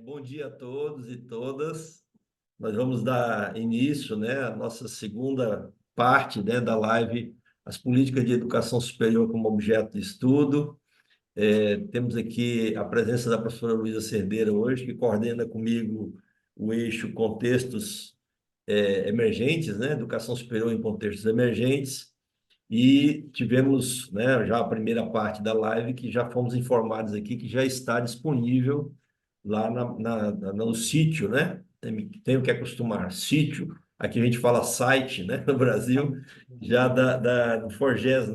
Bom dia a todos e todas. Nós vamos dar início, né, à nossa segunda parte, né, da live, as políticas de educação superior como objeto de estudo. Temos aqui a presença da professora Luísa Cerdeira hoje, que coordena comigo o eixo contextos emergentes, né, educação superior em contextos emergentes. E tivemos, né, já a primeira parte da live, que já fomos informados aqui que já está disponível lá no sítio, né? Tem o que acostumar, sítio, aqui a gente fala site, né? No Brasil, já do Forges,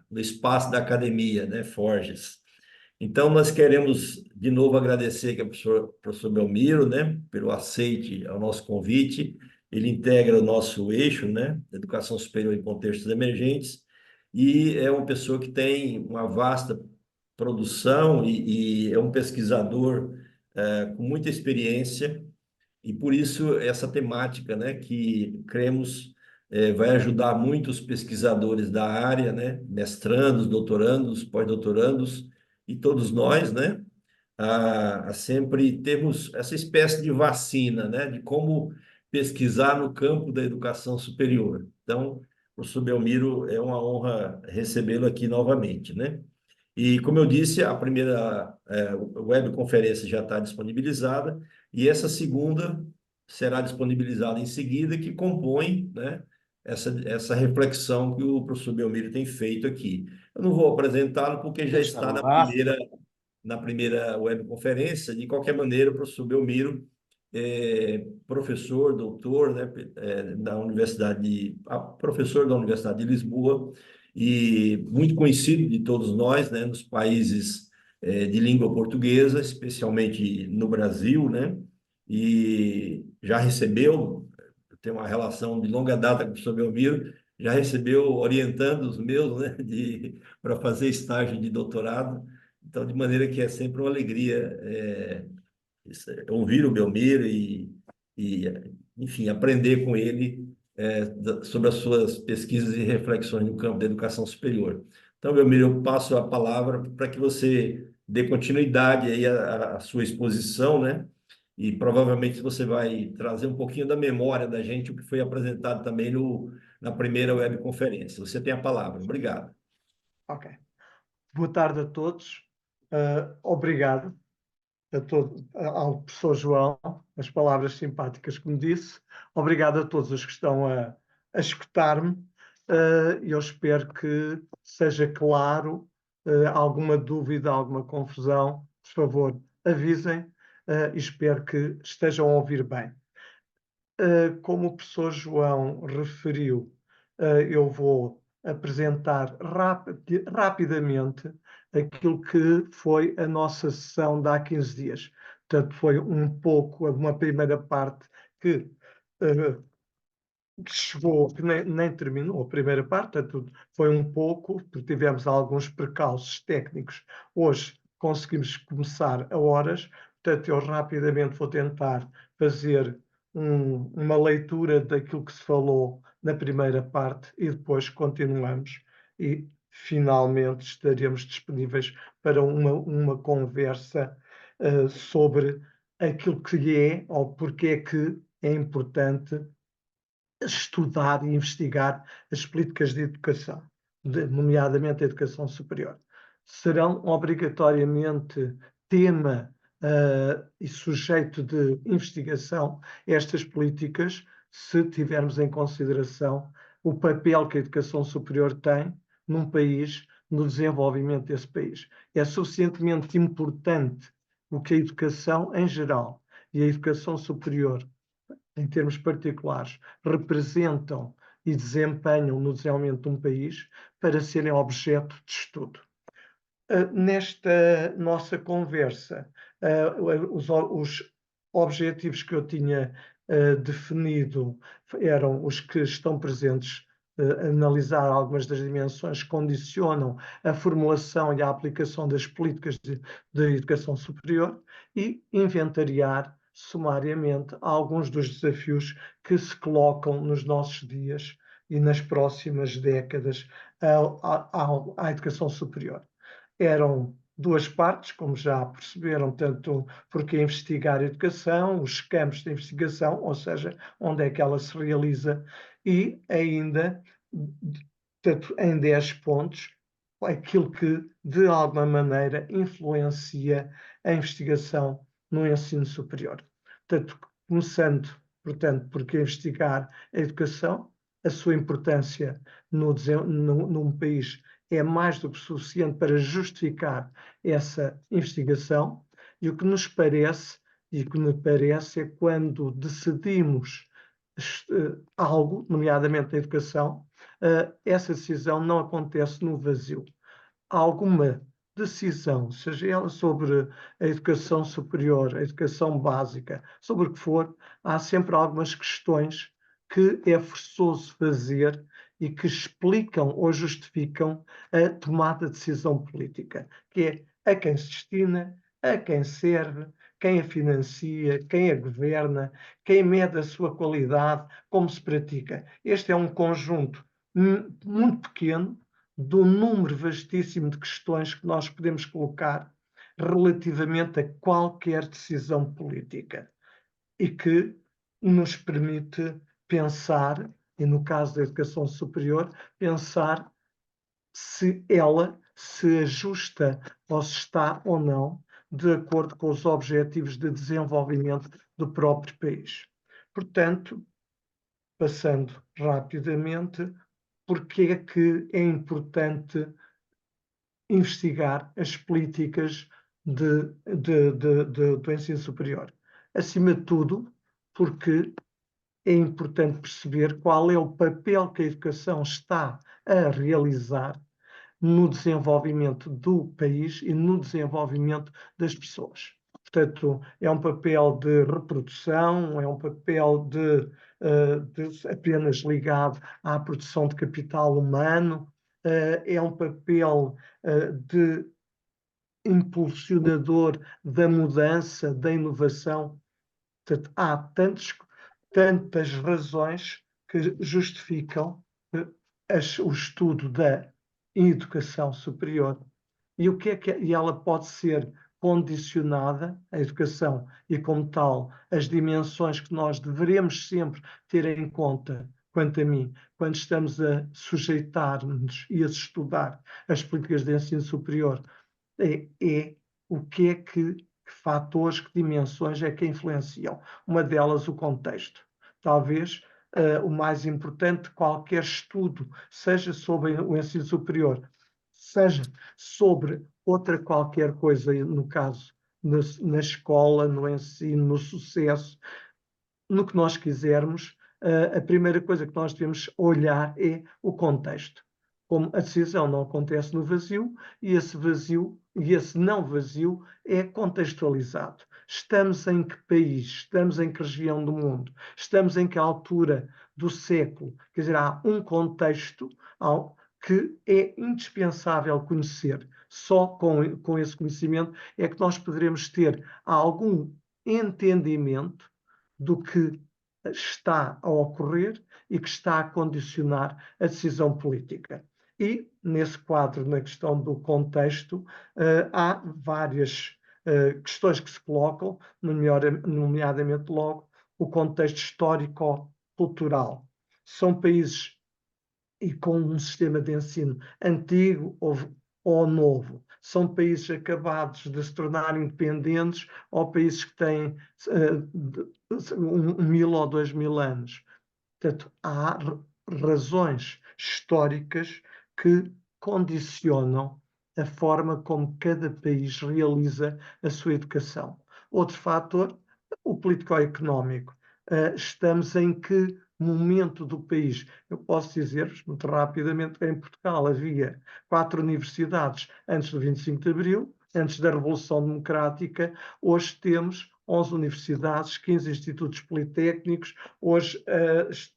no espaço da academia, né? Forges. Então, nós queremos de novo agradecer aqui ao professor Belmiro, né? Pelo aceite ao nosso convite. Ele integra o nosso eixo, né? Educação superior em contextos emergentes, e é uma pessoa que tem uma vasta produção e é um pesquisador com muita experiência, e por isso essa temática, né, que cremos vai ajudar muito os pesquisadores da área, né, mestrandos, doutorandos, pós-doutorandos e todos nós, né, a sempre termos essa espécie de vacina, né, de como pesquisar no campo da educação superior. Então, professor Belmiro, é uma honra recebê-lo aqui novamente, né? E, como eu disse, a primeira webconferência já está disponibilizada, e essa segunda será disponibilizada em seguida, que compõe, né, essa reflexão que o professor Belmiro tem feito aqui. Eu não vou apresentá-lo porque já está na primeira webconferência. De qualquer maneira, o professor Belmiro é professor, doutor, né, professor da Universidade de Lisboa, e muito conhecido de todos nós, né, nos países de língua portuguesa, especialmente no Brasil, né, e já recebeu, tem uma relação de longa data com o professor Belmiro, já recebeu orientandos meus, né, para fazer estágio de doutorado. Então, de maneira que é sempre uma alegria ouvir o Belmiro e, enfim, aprender com ele sobre as suas pesquisas e reflexões no campo da educação superior. Então, Belmiro, eu passo a palavra para que você dê continuidade aí à sua exposição, né? E provavelmente você vai trazer um pouquinho da memória da gente, o que foi apresentado também na primeira webconferência. Você tem a palavra. Obrigado. Ok. Boa tarde a todos. Obrigado ao professor João, as palavras simpáticas que me disse. Obrigado a todos os que estão a escutar-me. Eu espero que seja claro. Alguma dúvida, alguma confusão, por favor, avisem. E espero que estejam a ouvir bem. Como o professor João referiu, eu vou apresentar rapidamente aquilo que foi a nossa sessão de há 15 dias. Portanto, foi um pouco, uma primeira parte que chegou, que nem terminou a primeira parte, portanto, foi um pouco, porque tivemos alguns percalços técnicos. Hoje conseguimos começar a horas, portanto, eu rapidamente vou tentar fazer uma leitura daquilo que se falou na primeira parte e depois continuamos e finalmente estaremos disponíveis para uma conversa sobre aquilo que é ou porque é que é importante estudar e investigar as políticas de educação, nomeadamente a educação superior. Serão obrigatoriamente tema e sujeito de investigação estas políticas, se tivermos em consideração o papel que a educação superior tem num país, no desenvolvimento desse país. É suficientemente importante o que a educação em geral e a educação superior em termos particulares, representam e desempenham no desenvolvimento de um país para serem objeto de estudo. Nesta nossa conversa, os objetivos que eu tinha definido eram os que estão presentes, analisar algumas das dimensões que condicionam a formulação e a aplicação das políticas de educação superior e inventariar sumariamente alguns dos desafios que se colocam nos nossos dias e nas próximas décadas à educação superior. Eram duas partes, como já perceberam, tanto porque investigar a educação, os campos de investigação, ou seja, onde é que ela se realiza, e ainda, tanto em 10 pontos, aquilo que, de alguma maneira, influencia a investigação no ensino superior. Portanto, começando, portanto, por que investigar a educação, a sua importância num país é mais do que suficiente para justificar essa investigação, e o que nos parece, e o que me parece, é quando decidimos algo, nomeadamente a educação, essa decisão não acontece no vazio. Há alguma decisão, seja ela sobre a educação superior, a educação básica, sobre o que for, há sempre algumas questões que é forçoso fazer e que explicam ou justificam a tomada de decisão política, que é a quem se destina, a quem serve, quem a financia, quem a governa, quem mede a sua qualidade, como se pratica. Este é um conjunto muito pequeno do número vastíssimo de questões que nós podemos colocar relativamente a qualquer decisão política e que nos permite pensar, e no caso da educação superior, pensar se ela se ajusta ou se está ou não de acordo com os objetivos de desenvolvimento do próprio país. Portanto, passando rapidamente, porque é que é importante investigar as políticas do ensino superior? Acima de tudo, porque é importante perceber qual é o papel que a educação está a realizar no desenvolvimento do país e no desenvolvimento das pessoas. Portanto, é um papel de reprodução, é um papel de apenas ligado à produção de capital humano, é um papel de impulsionador da mudança, da inovação. Portanto, há tantas razões que justificam o estudo da educação superior. E o que é que e ela pode ser condicionada, a educação, e como tal, as dimensões que nós devemos sempre ter em conta, quanto a mim, quando estamos a sujeitar-nos e a estudar as políticas de ensino superior, é o que é que fatores, que dimensões é que influenciam. Uma delas, o contexto. Talvez o mais importante de qualquer estudo, seja sobre o ensino superior, seja sobre outra qualquer coisa, no caso, na escola, no ensino, no sucesso, no que nós quisermos, a primeira coisa que nós devemos olhar é o contexto. Como a decisão não acontece no vazio, e esse vazio e esse não vazio é contextualizado. Estamos em que país? Estamos em que região do mundo? Estamos em que altura do século? Quer dizer, há um contexto que é indispensável conhecer. Só com esse conhecimento é que nós poderemos ter algum entendimento do que está a ocorrer e que está a condicionar a decisão política. E, nesse quadro, na questão do contexto, há várias questões que se colocam, nomeadamente logo o contexto histórico-cultural. São países e com um sistema de ensino antigo ou novo. São países acabados de se tornar independentes ou países que têm 1000 ou 2000 anos. Portanto, há razões históricas que condicionam a forma como cada país realiza a sua educação. Outro fator, o político-económico. Estamos em que momento do país? Eu posso dizer-vos muito rapidamente que em Portugal havia 4 universidades antes do 25 de Abril, antes da Revolução Democrática. Hoje temos 11 universidades, 15 institutos politécnicos. Hoje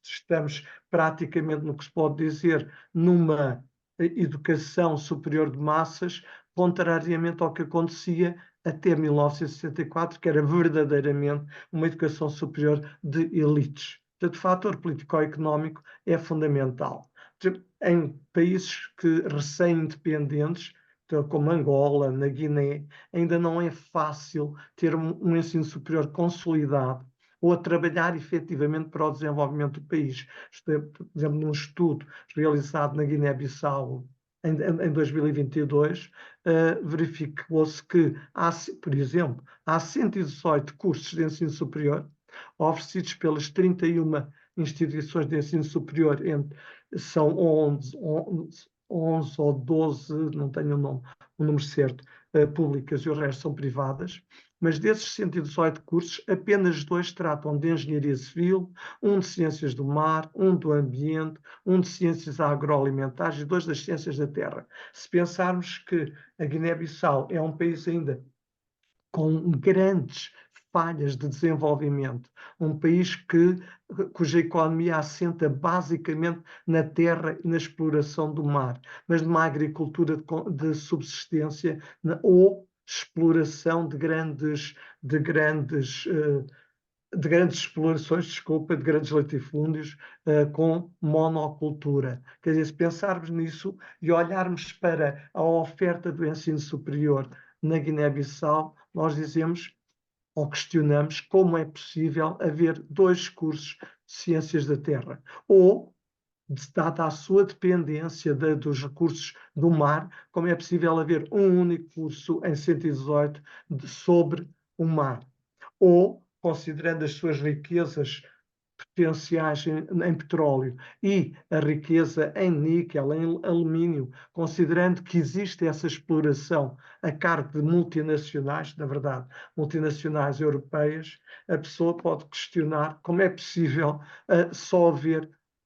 estamos praticamente, no que se pode dizer, numa educação superior de massas, contrariamente ao que acontecia até 1964, que era verdadeiramente uma educação superior de elites. Portanto, o fator político-económico é fundamental. Em países que recém-independentes, como Angola, na Guiné, ainda não é fácil ter um ensino superior consolidado ou a trabalhar efetivamente para o desenvolvimento do país. Por exemplo, num estudo realizado na Guiné-Bissau em 2022, verificou-se que, por exemplo, há 118 cursos de ensino superior oferecidos pelas 31 instituições de ensino superior, são 11 ou 12, não tenho o número certo, públicas e o resto são privadas, mas desses 118 cursos, apenas 2 tratam de engenharia civil, um de ciências do mar, um do ambiente, um de ciências agroalimentares e 2 das ciências da terra. Se pensarmos que a Guiné-Bissau é um país ainda com grandes falhas de desenvolvimento, um país cuja economia assenta basicamente na terra e na exploração do mar, mas numa agricultura de subsistência ou exploração de grandes explorações, desculpa, de grandes latifúndios com monocultura. Quer dizer, se pensarmos nisso e olharmos para a oferta do ensino superior na Guiné-Bissau, nós dizemos ou questionamos como é possível haver 2 cursos de ciências da terra, ou, dada a sua dependência dos recursos do mar, como é possível haver um único curso em 118 sobre o mar, ou, considerando as suas riquezas potenciais em petróleo e a riqueza em níquel, em alumínio, considerando que existe essa exploração a cargo de multinacionais, na verdade, multinacionais europeias, a pessoa pode questionar como é possível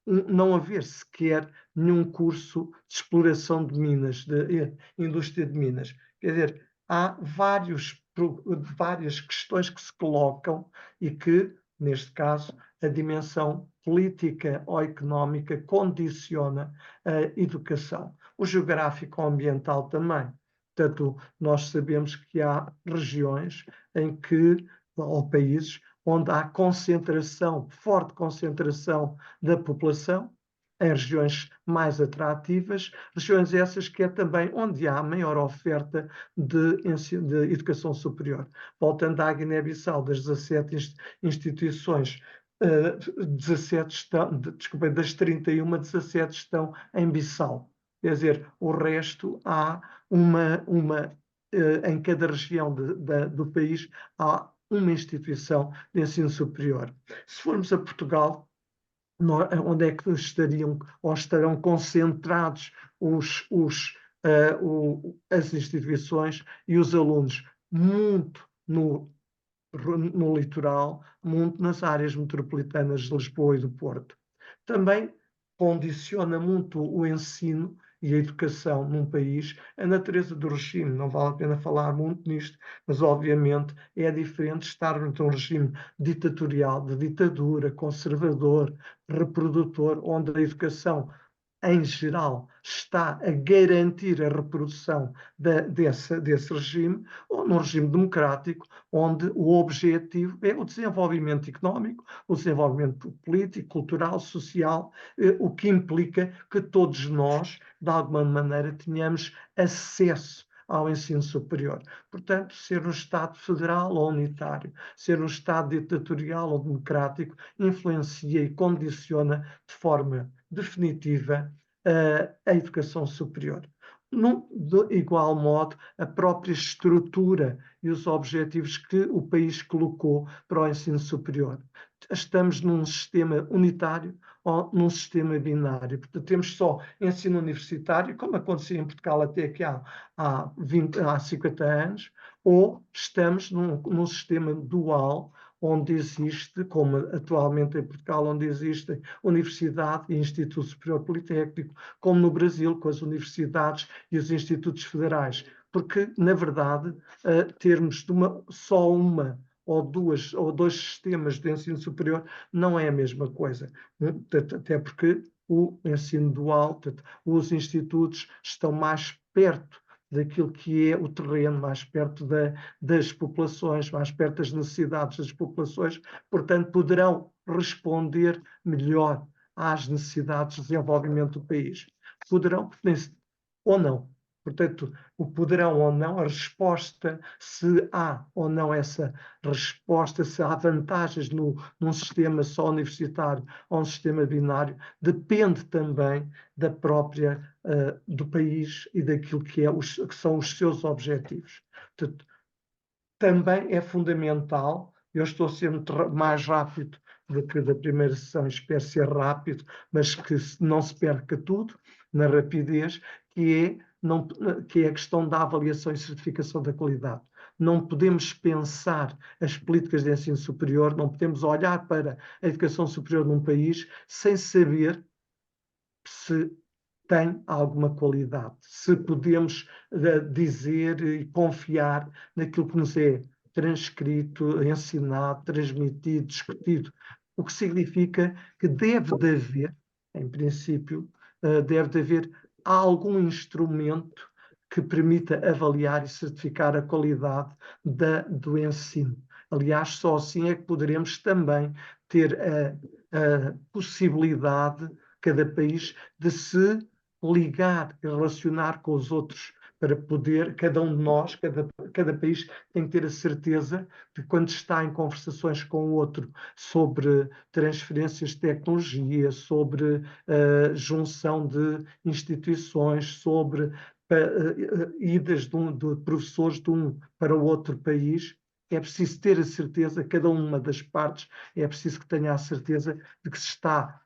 não haver sequer nenhum curso de exploração de minas, de indústria de minas. Quer dizer, há várias questões que se colocam e que, neste caso, a dimensão política ou económica condiciona a educação. O geográfico ambiental também. Portanto, nós sabemos que há regiões ou países, onde há forte concentração da população, em regiões mais atrativas, regiões essas que é também onde há maior oferta de educação superior. Voltando à Guiné-Bissau, das 17 instituições, 17 das 31, 17 estão em Bissau. Quer dizer, o resto há em cada região do país há uma instituição de ensino superior. Se formos a Portugal, onde é que estariam ou estarão concentrados as instituições e os alunos? Muito no litoral, muito nas áreas metropolitanas de Lisboa e do Porto. Também condiciona muito o ensino e a educação num país a natureza do regime. Não vale a pena falar muito nisto, mas obviamente é diferente estarmos num regime ditatorial, de ditadura, conservador, reprodutor, onde a educação em geral, está a garantir a reprodução desse regime, ou num regime democrático, onde o objetivo é o desenvolvimento económico, o desenvolvimento político, cultural, social, o que implica que todos nós, de alguma maneira, tenhamos acesso ao ensino superior. Portanto, ser um Estado federal ou unitário, ser um Estado ditatorial ou democrático, influencia e condiciona de forma definitiva a educação superior. De igual modo, a própria estrutura e os objetivos que o país colocou para o ensino superior. Estamos num sistema unitário ou num sistema binário. Portanto, temos só ensino universitário, como acontecia em Portugal até aqui há 50 anos, ou estamos num sistema dual, onde existe, como atualmente em Portugal, onde existe universidade e Instituto Superior Politécnico, como no Brasil, com as universidades e os institutos federais. Porque, na verdade, termos só uma ou dois sistemas de ensino superior não é a mesma coisa. Até porque o ensino dual, os institutos estão mais perto daquilo que é o terreno, mais perto das populações, mais perto das necessidades das populações, portanto, poderão responder melhor às necessidades de desenvolvimento do país. Poderão, ou não, Portanto, o poderão ou não, a resposta, se há ou não essa resposta, se há vantagens num sistema só universitário ou um sistema binário, depende também da própria, do país e daquilo que são os seus objetivos. Portanto, também é fundamental, eu estou sendo mais rápido do que da primeira sessão, espero ser rápido, mas que não se perca tudo na rapidez, que é a questão da avaliação e certificação da qualidade. Não podemos pensar as políticas de ensino superior, não podemos olhar para a educação superior num país sem saber se tem alguma qualidade, se podemos dizer e confiar naquilo que nos é transcrito, ensinado, transmitido, discutido, o que significa que deve de haver, em princípio, deve de haver algum instrumento que permita avaliar e certificar a qualidade do ensino. Aliás, só assim é que poderemos também ter a possibilidade, cada país, de se ligar e relacionar com os outros para poder, cada um de nós, cada país tem que ter a certeza de quando está em conversações com o outro sobre transferências de tecnologia, sobre junção de instituições, sobre idas de professores de um para o outro país, é preciso ter a certeza, cada uma das partes, é preciso que tenha a certeza de que se está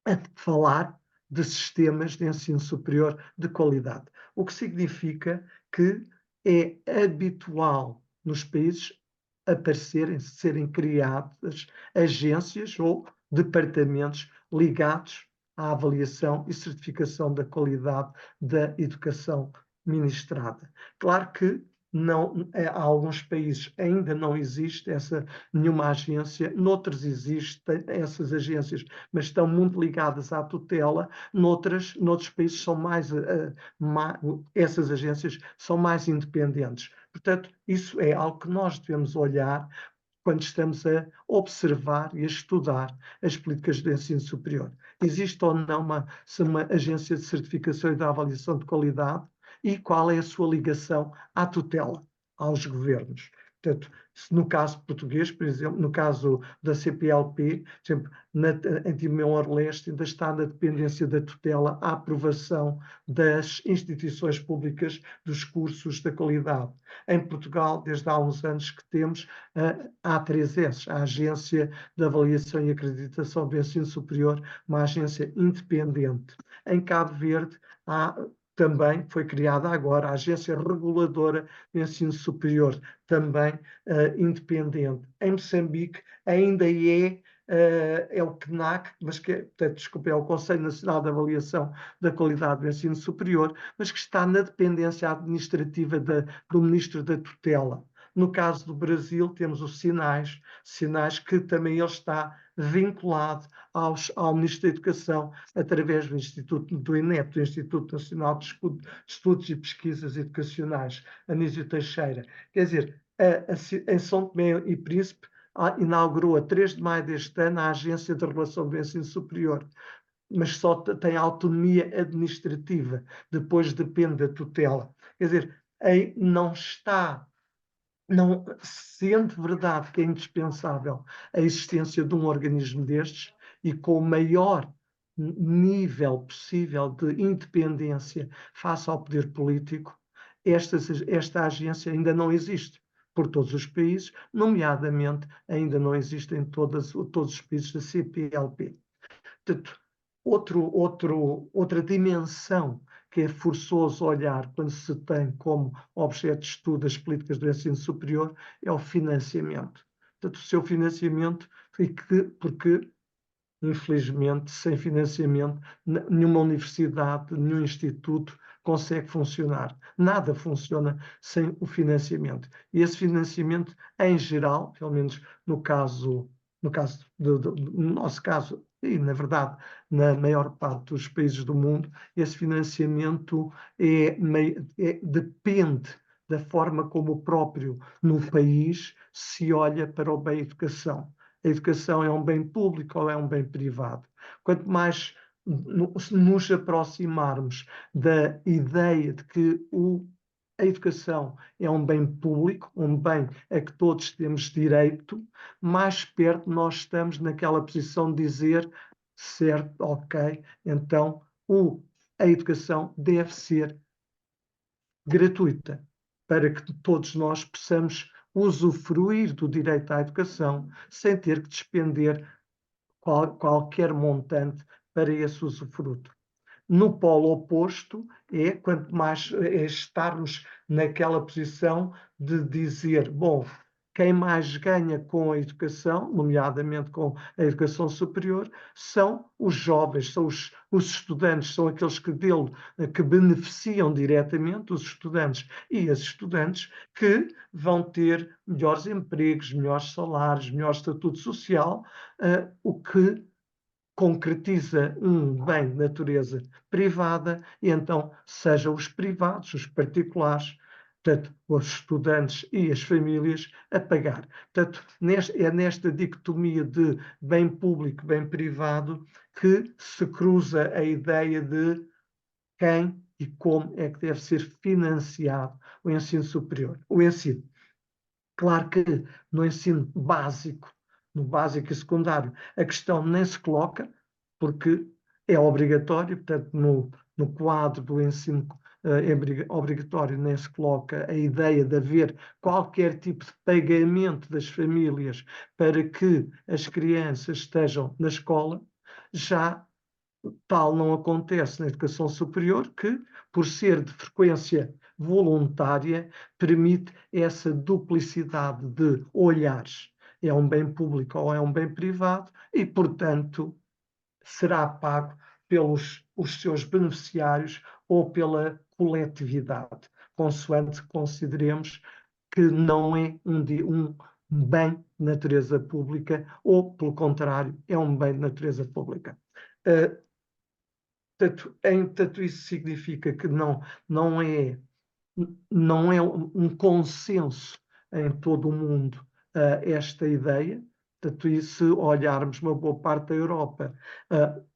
a falar de sistemas de ensino superior de qualidade. O que significa que é habitual nos países aparecerem, serem criadas agências ou departamentos ligados à avaliação e certificação da qualidade da educação ministrada. Claro que não, há alguns países ainda não existe nenhuma agência, noutros existem essas agências, mas estão muito ligadas à tutela, noutros países são essas agências são mais independentes. Portanto, isso é algo que nós devemos olhar quando estamos a observar e a estudar as políticas de ensino superior. Existe ou não uma agência de certificação e de avaliação de qualidade e qual é a sua ligação à tutela, aos governos? Portanto, no caso português, por exemplo, no caso da CPLP, por exemplo, em Timor-Leste ainda está na dependência da tutela a aprovação das instituições públicas dos cursos da qualidade. Em Portugal, desde há uns anos que temos a A3S, a Agência de Avaliação e Acreditação do Ensino Superior, uma agência independente. Em Cabo Verde, também foi criada agora a Agência Reguladora de Ensino Superior, também independente. Em Moçambique ainda é o CNAC, mas portanto, desculpe, é o Conselho Nacional de Avaliação da Qualidade do Ensino Superior, mas que está na dependência administrativa do Ministro da Tutela. No caso do Brasil, temos os sinais que também ele está vinculado ao Ministro da Educação, através do INEP, do Instituto Nacional de Estudos e Pesquisas Educacionais, Anísio Teixeira. Quer dizer, em São Tomé e Príncipe, inaugurou a 3 de maio deste ano a Agência de Regulação do Ensino Superior, mas só tem autonomia administrativa, depois depende da tutela. Quer dizer, não está, não, sendo verdade que é indispensável a existência de um organismo destes e com o maior nível possível de independência face ao poder político, esta agência ainda não existe por todos os países, nomeadamente ainda não existem todos os países da CPLP. Portanto, outra dimensão que é forçoso olhar quando se tem como objeto de estudo as políticas do ensino superior é o financiamento. Portanto, o seu financiamento, porque infelizmente, sem financiamento, nenhuma universidade, nenhum instituto consegue funcionar. Nada funciona sem o financiamento. E esse financiamento, em geral, pelo menos no nosso caso, e na verdade, na maior parte dos países do mundo, esse financiamento depende da forma como o próprio no país se olha para o bem educação. A educação é um bem público ou é um bem privado? Quanto mais nos aproximarmos da ideia de que a educação é um bem público, um bem a que todos temos direito, mais perto nós estamos naquela posição de dizer, certo, ok, então a educação deve ser gratuita, para que todos nós possamos usufruir do direito à educação sem ter que despender qualquer montante para esse usufruto. No polo oposto, quanto mais estarmos naquela posição de dizer, bom, quem mais ganha com a educação, nomeadamente com a educação superior, são os jovens, são os estudantes, são aqueles que beneficiam diretamente, os estudantes e as estudantes, que vão ter melhores empregos, melhores salários, melhor estatuto social, o que concretiza um bem de natureza privada, e então sejam os privados, os particulares, portanto, os estudantes e as famílias a pagar. Portanto, é nesta dicotomia de bem público, bem privado, que se cruza a ideia de quem e como é que deve ser financiado o ensino superior. O ensino. Claro que no ensino básico, no básico e secundário, a questão nem se coloca, porque é obrigatório, portanto, no quadro do ensino obrigatório nem se coloca a ideia de haver qualquer tipo de pagamento das famílias para que as crianças estejam na escola. Já tal não acontece na educação superior, que, por ser de frequência voluntária, permite essa duplicidade de olhares. É um bem público ou é um bem privado e, portanto, será pago pelos os seus beneficiários ou pela coletividade, consoante consideremos que não é um bem de natureza pública ou, pelo contrário, é um bem de natureza pública. Tanto isso significa que não é um consenso em todo o mundo esta ideia. Portanto, e se olharmos uma boa parte da Europa,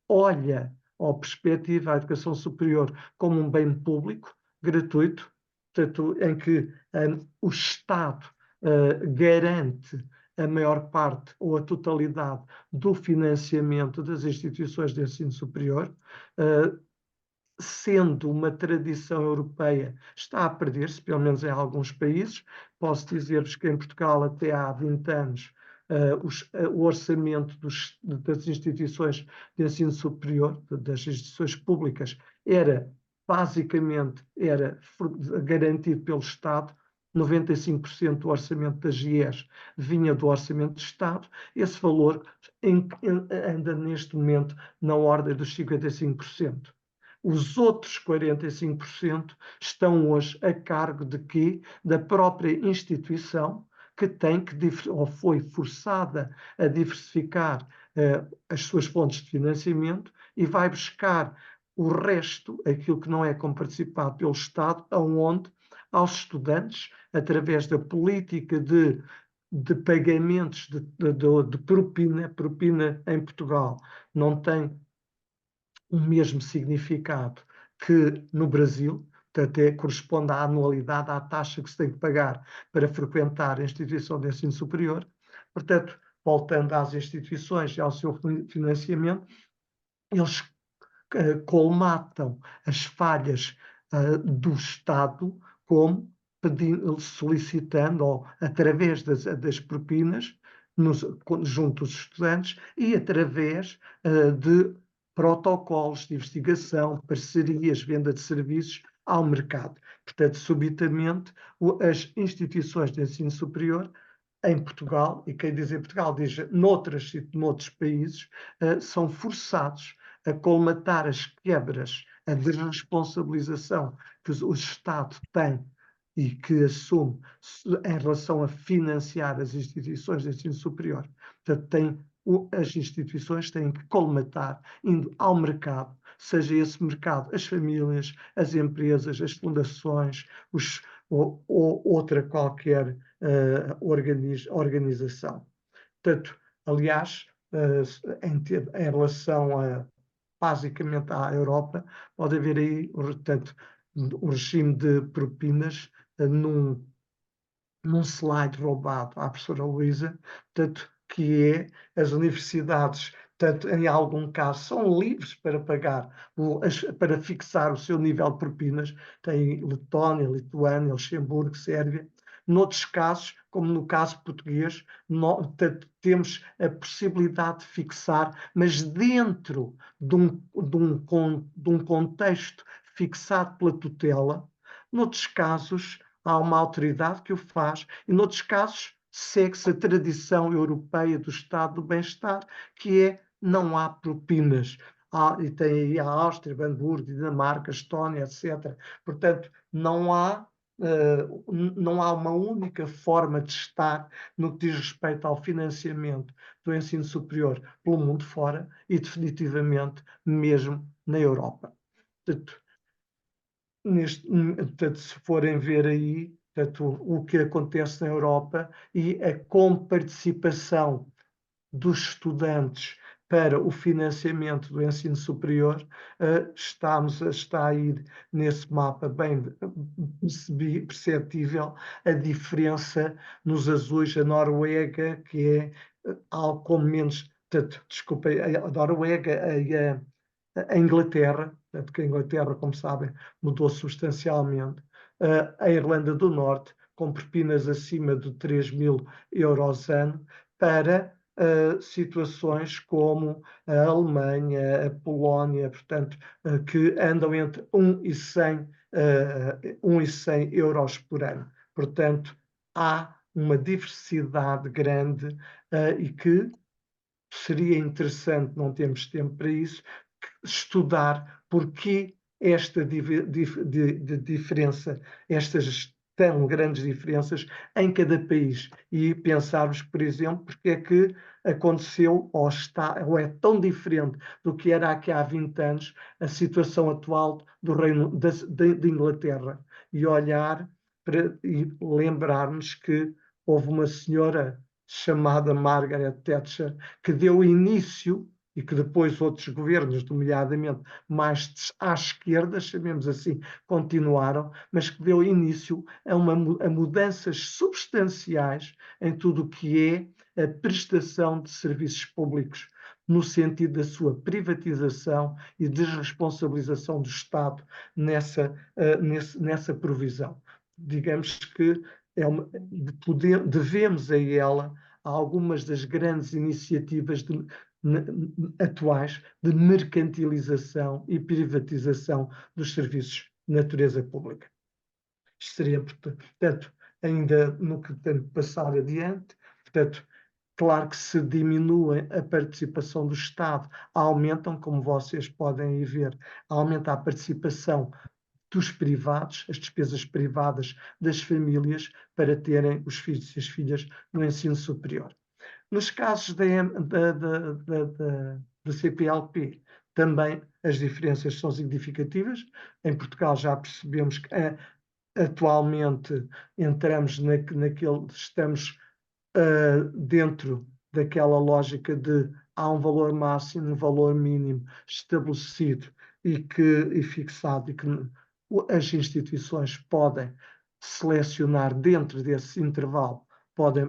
olha ou perspectiva a educação superior como um bem público, gratuito, portanto, em que o Estado garante a maior parte ou a totalidade do financiamento das instituições de ensino superior, sendo uma tradição europeia, está a perder-se, pelo menos em alguns países. Posso dizer-vos que em Portugal, até há 20 anos, o orçamento das instituições de ensino superior, das instituições públicas, basicamente garantido pelo Estado. 95% do orçamento das GIEs vinha do orçamento do Estado. Esse valor anda neste momento na ordem dos 55%. Os outros 45% estão hoje a cargo de quê? Da própria instituição, que tem que, ou foi forçada a diversificar as suas fontes de financiamento e vai buscar o resto, aquilo que não é comparticipado pelo Estado, aonde? Aos estudantes, através da política de pagamentos de propina. Propina em Portugal não tem o mesmo significado que no Brasil, até corresponde à anualidade, à taxa que se tem que pagar para frequentar a instituição de ensino superior. Portanto, voltando às instituições e ao seu financiamento, eles colmatam as falhas do Estado como solicitando, ou através das propinas, junto aos estudantes, e através de protocolos de investigação, parcerias, venda de serviços ao mercado. Portanto, subitamente, as instituições de ensino superior em Portugal, e quem diz em Portugal diz noutros países, são forçados a colmatar as quebras, a desresponsabilização que o Estado tem e que assume em relação a financiar as instituições de ensino superior. Portanto, as instituições têm que colmatar indo ao mercado, seja esse mercado as famílias, as empresas, as fundações, ou outra qualquer organização. Portanto, aliás, em relação basicamente à Europa, pode haver aí, portanto, um regime de propinas num slide roubado à professora Luísa, portanto, que é as universidades, tanto em algum caso, são livres para pagar, para fixar o seu nível de propinas, tem Letónia, Lituânia, Luxemburgo, Sérvia. Noutros casos, como no caso português, temos a possibilidade de fixar, mas dentro de um contexto fixado pela tutela. Noutros casos, há uma autoridade que o faz, e noutros casos segue-se a tradição europeia do Estado do bem-estar, que é não há propinas. E tem aí a Áustria, Hamburgo, Dinamarca, Estónia, etc. Portanto, não há uma única forma de estar no que diz respeito ao financiamento do ensino superior pelo mundo fora e definitivamente mesmo na Europa. Portanto, portanto, se forem ver aí, portanto, o que acontece na Europa e a comparticipação dos estudantes para o financiamento do ensino superior, está a ir nesse mapa bem perceptível a diferença nos azuis, a Noruega, que é algo como menos, desculpem, a Noruega, a Inglaterra, portanto, que a Inglaterra, como sabem, mudou substancialmente, a Irlanda do Norte, com propinas acima de 3.000 € ano, para situações como a Alemanha, a Polónia, portanto, que andam entre 1 e 100 euros por ano. Portanto, há uma diversidade grande e que seria interessante, não temos tempo para isso, estudar porque esta diferença, estas tão grandes diferenças em cada país e pensarmos, por exemplo, porque é que aconteceu ou é tão diferente do que era aqui há 20 anos a situação atual do Reino de Inglaterra e olhar e lembrarmos que houve uma senhora chamada Margaret Thatcher que deu início e que depois outros governos, nomeadamente mais à esquerda, chamemos assim, continuaram, mas que deu início a mudanças substanciais em tudo o que é a prestação de serviços públicos, no sentido da sua privatização e desresponsabilização do Estado nessa provisão. Digamos que devemos a ela algumas das grandes iniciativas atuais de mercantilização e privatização dos serviços de natureza pública. Isto seria, portanto, ainda no que tem de passar adiante, portanto, claro que se diminui a participação do Estado, aumentam, como vocês podem ver, aumenta a participação dos privados, as despesas privadas das famílias para terem os filhos e as filhas no ensino superior. Nos casos da CPLP, também as diferenças são significativas. Em Portugal já percebemos que atualmente estamos dentro daquela lógica de há um valor máximo, um valor mínimo estabelecido e fixado, e que as instituições podem selecionar dentro desse intervalo, podem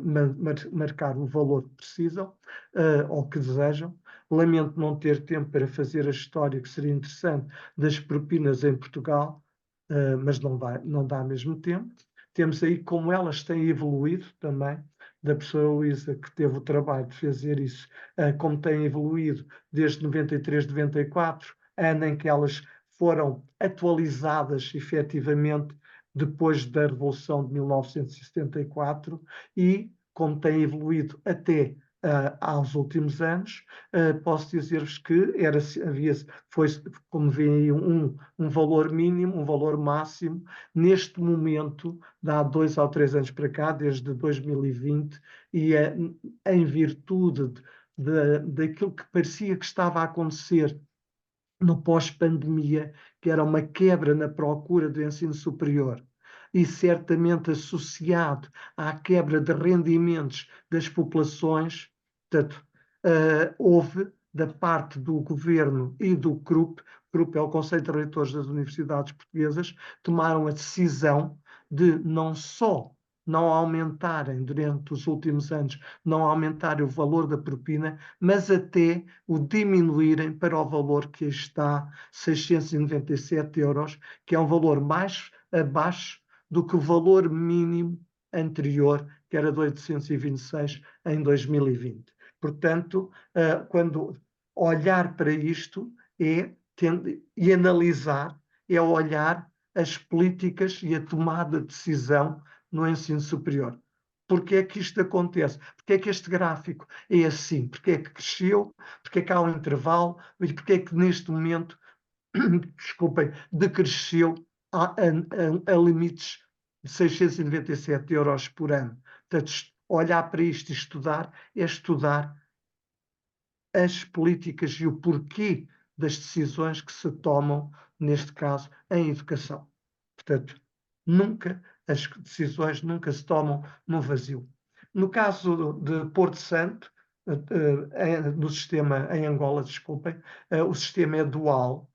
marcar o valor que precisam ou que desejam. Lamento não ter tempo para fazer a história, que seria interessante, das propinas em Portugal, mas não dá mesmo tempo. Temos aí como elas têm evoluído também, da professora Luísa, que teve o trabalho de fazer isso, como têm evoluído desde 93, 94, ano em que elas foram atualizadas efetivamente depois da Revolução de 1974 e como tem evoluído até aos últimos anos, posso dizer-vos que foi, como veem aí, um valor mínimo, um valor máximo. Neste momento, há 2 ou 3 anos para cá, desde 2020, e em virtude daquilo que parecia que estava a acontecer no pós-pandemia, que era uma quebra na procura do ensino superior, e certamente associado à quebra de rendimentos das populações, portanto, houve da parte do governo e do CRUP, CRUP é o Conselho de Reitores das Universidades Portuguesas, tomaram a decisão de não só não aumentarem durante os últimos anos, não aumentarem o valor da propina, mas até o diminuírem para o valor que está, 697 euros, que é um valor mais abaixo do que o valor mínimo anterior, que era de 826 em 2020. Portanto, quando olhar para isto e analisar, é olhar as políticas e a tomada de decisão no ensino superior. Porque é que isto acontece? Porque é que este gráfico é assim? Porque é que cresceu? Porque é que há um intervalo? E porque é que neste momento, desculpem, decresceu a limites de 697 euros por ano? Portanto, olhar para isto e estudar é estudar as políticas e o porquê das decisões que se tomam, neste caso, em educação. Portanto, as decisões nunca se tomam no vazio. No caso de Porto Santo, no sistema em Angola, desculpem, o sistema é dual.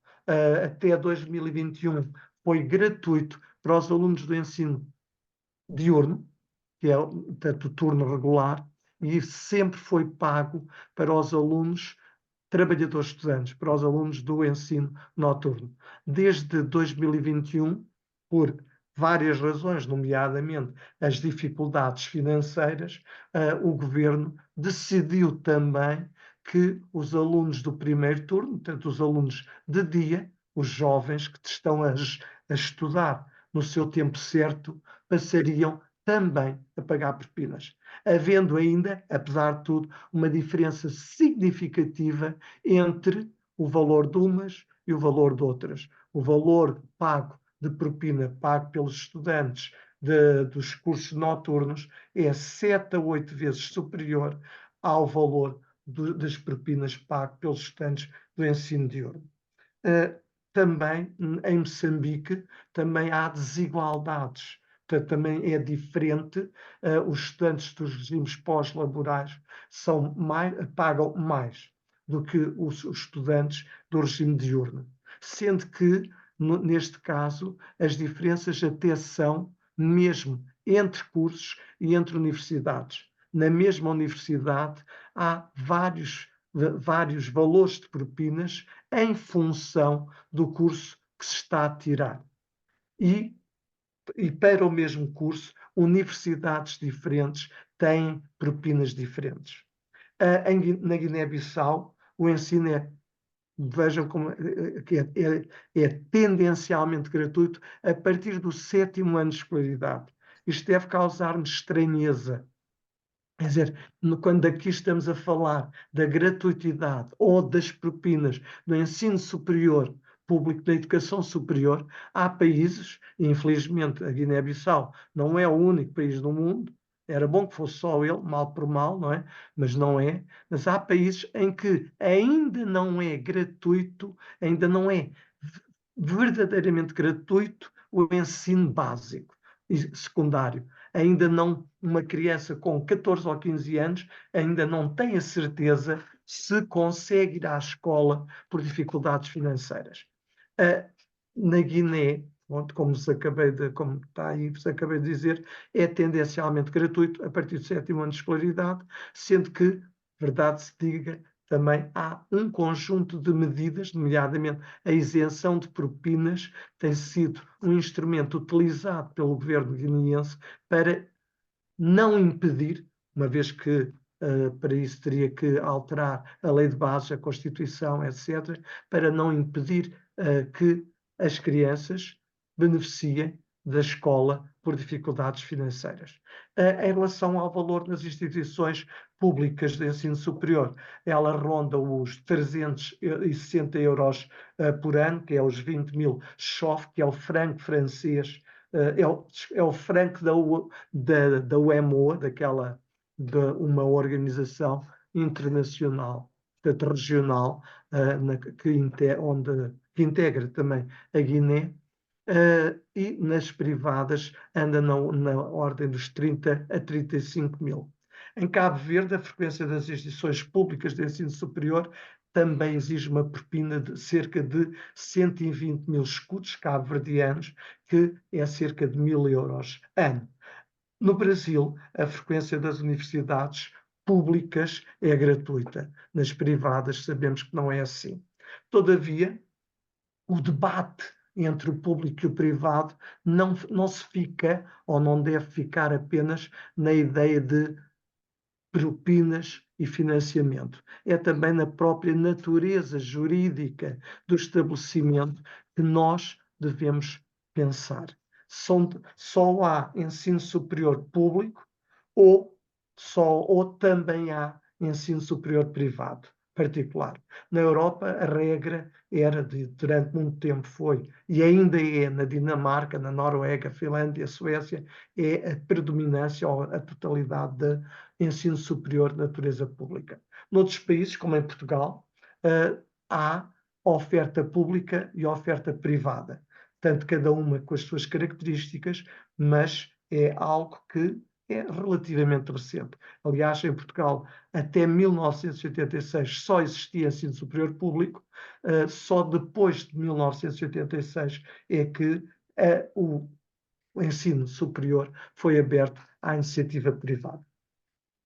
Até 2021 foi gratuito para os alunos do ensino diurno, que é, portanto, o turno regular, e sempre foi pago para os alunos trabalhadores estudantes, para os alunos do ensino noturno. Desde 2021, por várias razões, nomeadamente as dificuldades financeiras, o governo decidiu também que os alunos do primeiro turno, portanto, os alunos de dia, os jovens que estão a estudar no seu tempo certo, passariam também a pagar propinas, havendo ainda, apesar de tudo, uma diferença significativa entre o valor de umas e o valor de outras. O valor pago de propina pago pelos estudantes dos cursos noturnos é 7 a 8 vezes superior ao valor das propinas pago pelos estudantes do ensino diurno. Também em Moçambique também há desigualdades. Portanto, também é diferente. Os estudantes dos regimes pós-laborais pagam mais do que os estudantes do regime diurno. Sendo que, neste caso, as diferenças até são mesmo entre cursos e entre universidades. Na mesma universidade há vários valores de propinas em função do curso que se está a tirar. E para o mesmo curso, universidades diferentes têm propinas diferentes. Na Guiné-Bissau, o ensino vejam como é tendencialmente gratuito a partir do 7º ano de escolaridade. Isto deve causar-nos estranheza. Quer dizer, quando aqui estamos a falar da gratuitidade ou das propinas do ensino superior público, da educação superior, há países, e infelizmente a Guiné-Bissau não é o único país do mundo, era bom que fosse só ele, mal por mal, não é? Mas não é. Mas há países em que ainda não é gratuito, ainda não é verdadeiramente gratuito o ensino básico e secundário. Ainda não, uma criança com 14 ou 15 anos ainda não tem a certeza se consegue ir à escola por dificuldades financeiras. Na Guiné, como está aí, vos acabei de dizer, é tendencialmente gratuito a partir do 7º ano de escolaridade, sendo que, verdade se diga, também há um conjunto de medidas, nomeadamente a isenção de propinas, tem sido um instrumento utilizado pelo governo guineense para não impedir, uma vez que para isso teria que alterar a lei de base, a Constituição, etc., para não impedir que as crianças beneficiem da escola por dificuldades financeiras. Em relação ao valor das instituições públicas de ensino superior, ela ronda os 360 euros por ano, que é os 20 mil chof, que é o franco francês, é o franco da UMO, de uma organização internacional, portanto, regional, que integra também a Guiné, e nas privadas anda na ordem dos 30 a 35 mil. Em Cabo Verde, a frequência das instituições públicas de ensino superior também exige uma propina de cerca de 120 mil escudos cabo-verdianos, que é cerca de 1.000 € ano. No Brasil, a frequência das universidades públicas é gratuita. Nas privadas sabemos que não é assim. Todavia, o debate entre o público e o privado não se fica ou não deve ficar apenas na ideia de propinas e financiamento. É também na própria natureza jurídica do estabelecimento que nós devemos pensar. Só há ensino superior público ou também há ensino superior privado particular. Na Europa, a regra era durante muito tempo foi, e ainda é na Dinamarca, na Noruega, Finlândia, Suécia, é a predominância ou a totalidade de ensino superior de natureza pública. Noutros países, como em Portugal, há oferta pública e oferta privada, tanto cada uma com as suas características, mas é algo que é relativamente recente. Aliás, em Portugal, até 1986 só existia ensino superior público, só depois de 1986 é que o ensino superior foi aberto à iniciativa privada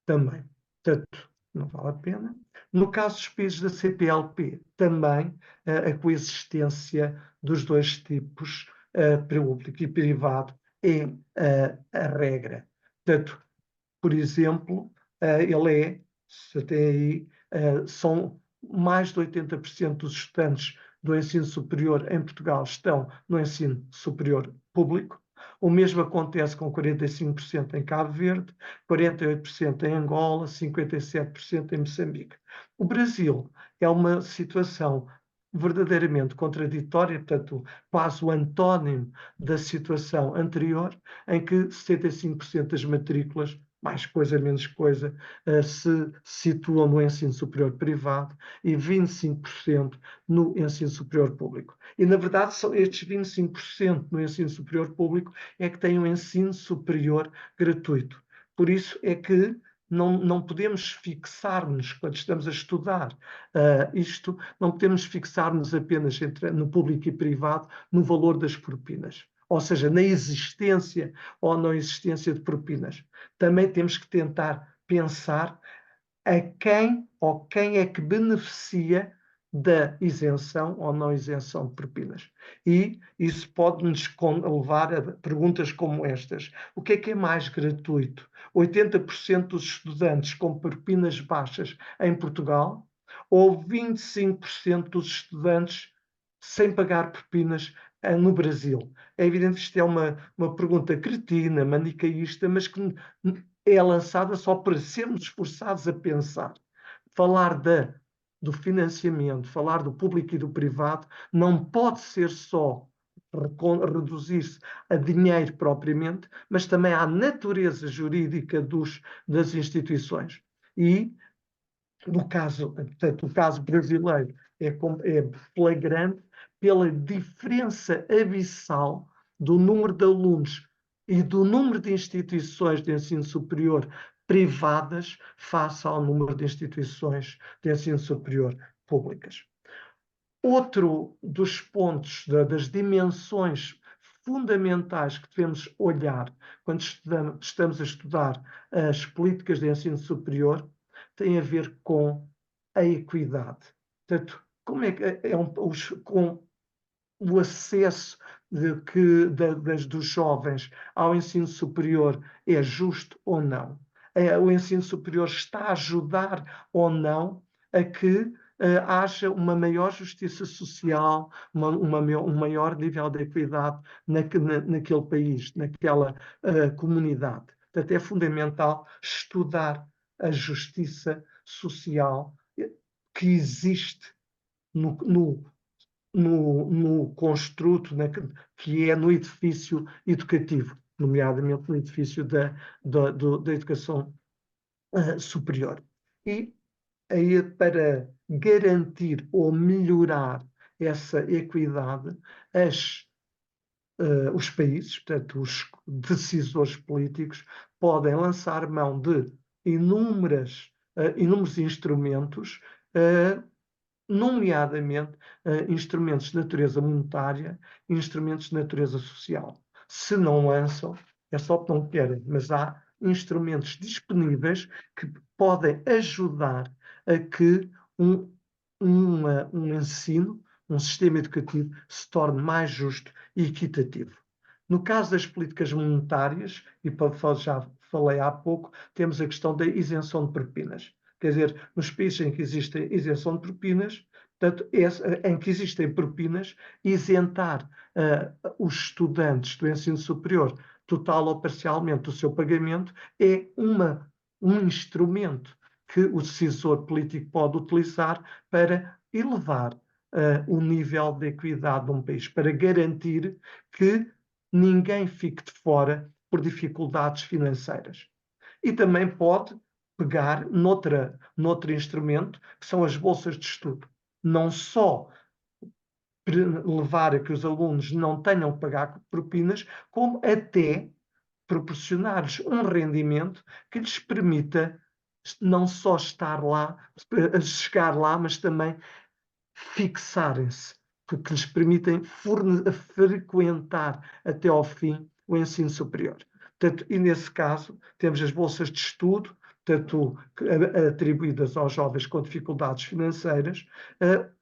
também. Portanto, não vale a pena. No caso dos países da CPLP, também a coexistência dos dois tipos, público e privado, é a regra. Portanto, por exemplo, se tem aí, são mais de 80% dos estudantes do ensino superior em Portugal estão no ensino superior público. O mesmo acontece com 45% em Cabo Verde, 48% em Angola, 57% em Moçambique. O Brasil é uma situação verdadeiramente contraditória, portanto, quase o antónimo da situação anterior, em que 75% das matrículas, mais coisa, menos coisa, se situam no ensino superior privado e 25% no ensino superior público. E, na verdade, são estes 25% no ensino superior público é que têm um ensino superior gratuito. Por isso é que não podemos fixar-nos, quando estamos a estudar isto, não podemos fixar-nos apenas no público e privado no valor das propinas, ou seja, na existência ou não existência de propinas. Também temos que tentar pensar a quem é que beneficia da isenção ou não isenção de propinas. E isso pode-nos levar a perguntas como estas. O que é mais gratuito? 80% dos estudantes com propinas baixas em Portugal ou 25% dos estudantes sem pagar propinas no Brasil? É evidente que isto é uma pergunta cretina, manicaísta, mas que é lançada só para sermos esforçados a pensar. Falar do financiamento, falar do público e do privado, não pode ser só reduzir-se a dinheiro propriamente, mas também à natureza jurídica das instituições. E, portanto, o caso brasileiro é flagrante pela diferença abissal do número de alunos e do número de instituições de ensino superior privadas face ao número de instituições de ensino superior públicas. Outro dos pontos, das dimensões fundamentais que devemos olhar quando estamos a estudar as políticas de ensino superior tem a ver com a equidade. Portanto, como é que com o acesso dos jovens ao ensino superior é justo ou não? O ensino superior está a ajudar ou não a que haja uma maior justiça social, um maior nível de equidade naquele país, naquela comunidade? Portanto, é fundamental estudar a justiça social que existe no construto, que é no edifício educativo, nomeadamente no edifício da educação superior. E aí, para garantir ou melhorar essa equidade, os países, portanto, os decisores políticos, podem lançar mão de inúmeros instrumentos nomeadamente instrumentos de natureza monetária e instrumentos de natureza social. Se não lançam, é só porque não querem, mas há instrumentos disponíveis que podem ajudar a que um ensino, um sistema educativo, se torne mais justo e equitativo. No caso das políticas monetárias, e já falei há pouco, temos a questão da isenção de propinas. Quer dizer, nos países em que existe isenção de propinas, portanto, em que existem propinas, isentar os estudantes do ensino superior, total ou parcialmente, do seu pagamento, é um instrumento que o decisor político pode utilizar para elevar o nível de equidade de um país, para garantir que ninguém fique de fora por dificuldades financeiras. E também pode pegar noutro instrumento, que são as bolsas de estudo. Não só levar a que os alunos não tenham que pagar propinas, como até proporcionar-lhes um rendimento que lhes permita não só estar lá, chegar lá, mas também fixarem-se, que lhes permitem frequentar até ao fim o ensino superior. Portanto, e nesse caso, temos as bolsas de estudo, tanto atribuídas aos jovens com dificuldades financeiras,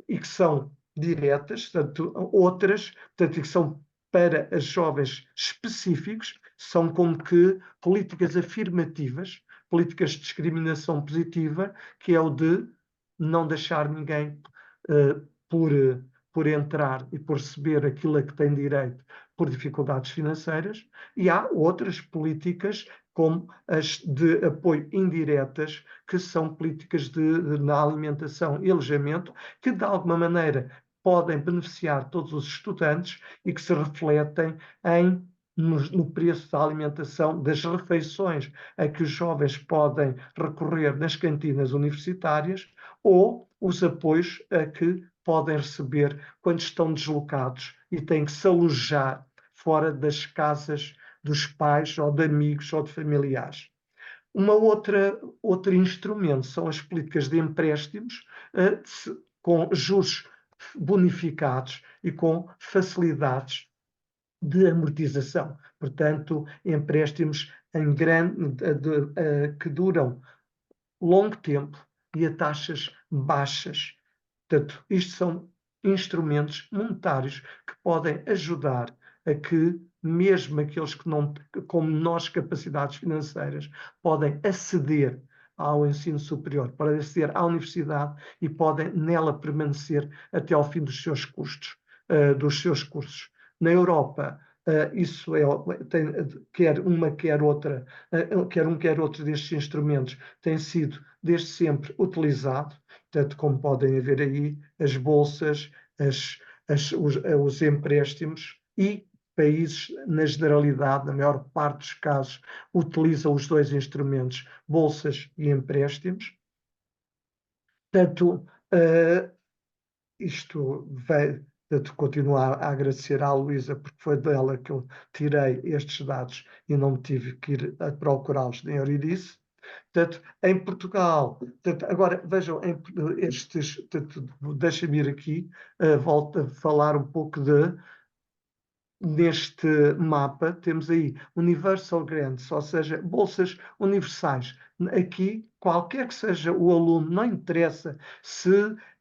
e que são diretas, tanto outras, tanto que são para as jovens específicos, são como que políticas afirmativas, políticas de discriminação positiva, que é o de não deixar ninguém por entrar e por receber aquilo a que tem direito por dificuldades financeiras, e há outras políticas, como as de apoio indiretas, que são políticas na alimentação e alojamento, que de alguma maneira podem beneficiar todos os estudantes e que se refletem no preço da alimentação, das refeições a que os jovens podem recorrer nas cantinas universitárias, ou os apoios a que podem receber quando estão deslocados e têm que se alojar fora das casas dos pais ou de amigos ou de familiares. Outro instrumento são as políticas de empréstimos com juros bonificados e com facilidades de amortização. Portanto, empréstimos que duram longo tempo e a taxas baixas. Portanto, isto são instrumentos monetários que podem ajudar a que, mesmo aqueles que não, com menores capacidades financeiras, podem aceder ao ensino superior, podem aceder à universidade e podem nela permanecer até ao fim dos seus cursos. Na Europa, isso quer outro destes instrumentos tem sido desde sempre utilizado, portanto, como podem ver aí, as bolsas, os empréstimos, e países, na generalidade, na maior parte dos casos, utilizam os dois instrumentos, bolsas e empréstimos. Portanto, isto vai. Continuo a agradecer à Luísa, porque foi dela que eu tirei estes dados e não tive que ir a procurá-los na Euridice. Portanto, em Portugal, agora vejam, deixa-me ir aqui, volto a falar um pouco neste mapa, temos aí Universal Grants, ou seja, bolsas universais. Aqui, qualquer que seja o aluno, não interessa se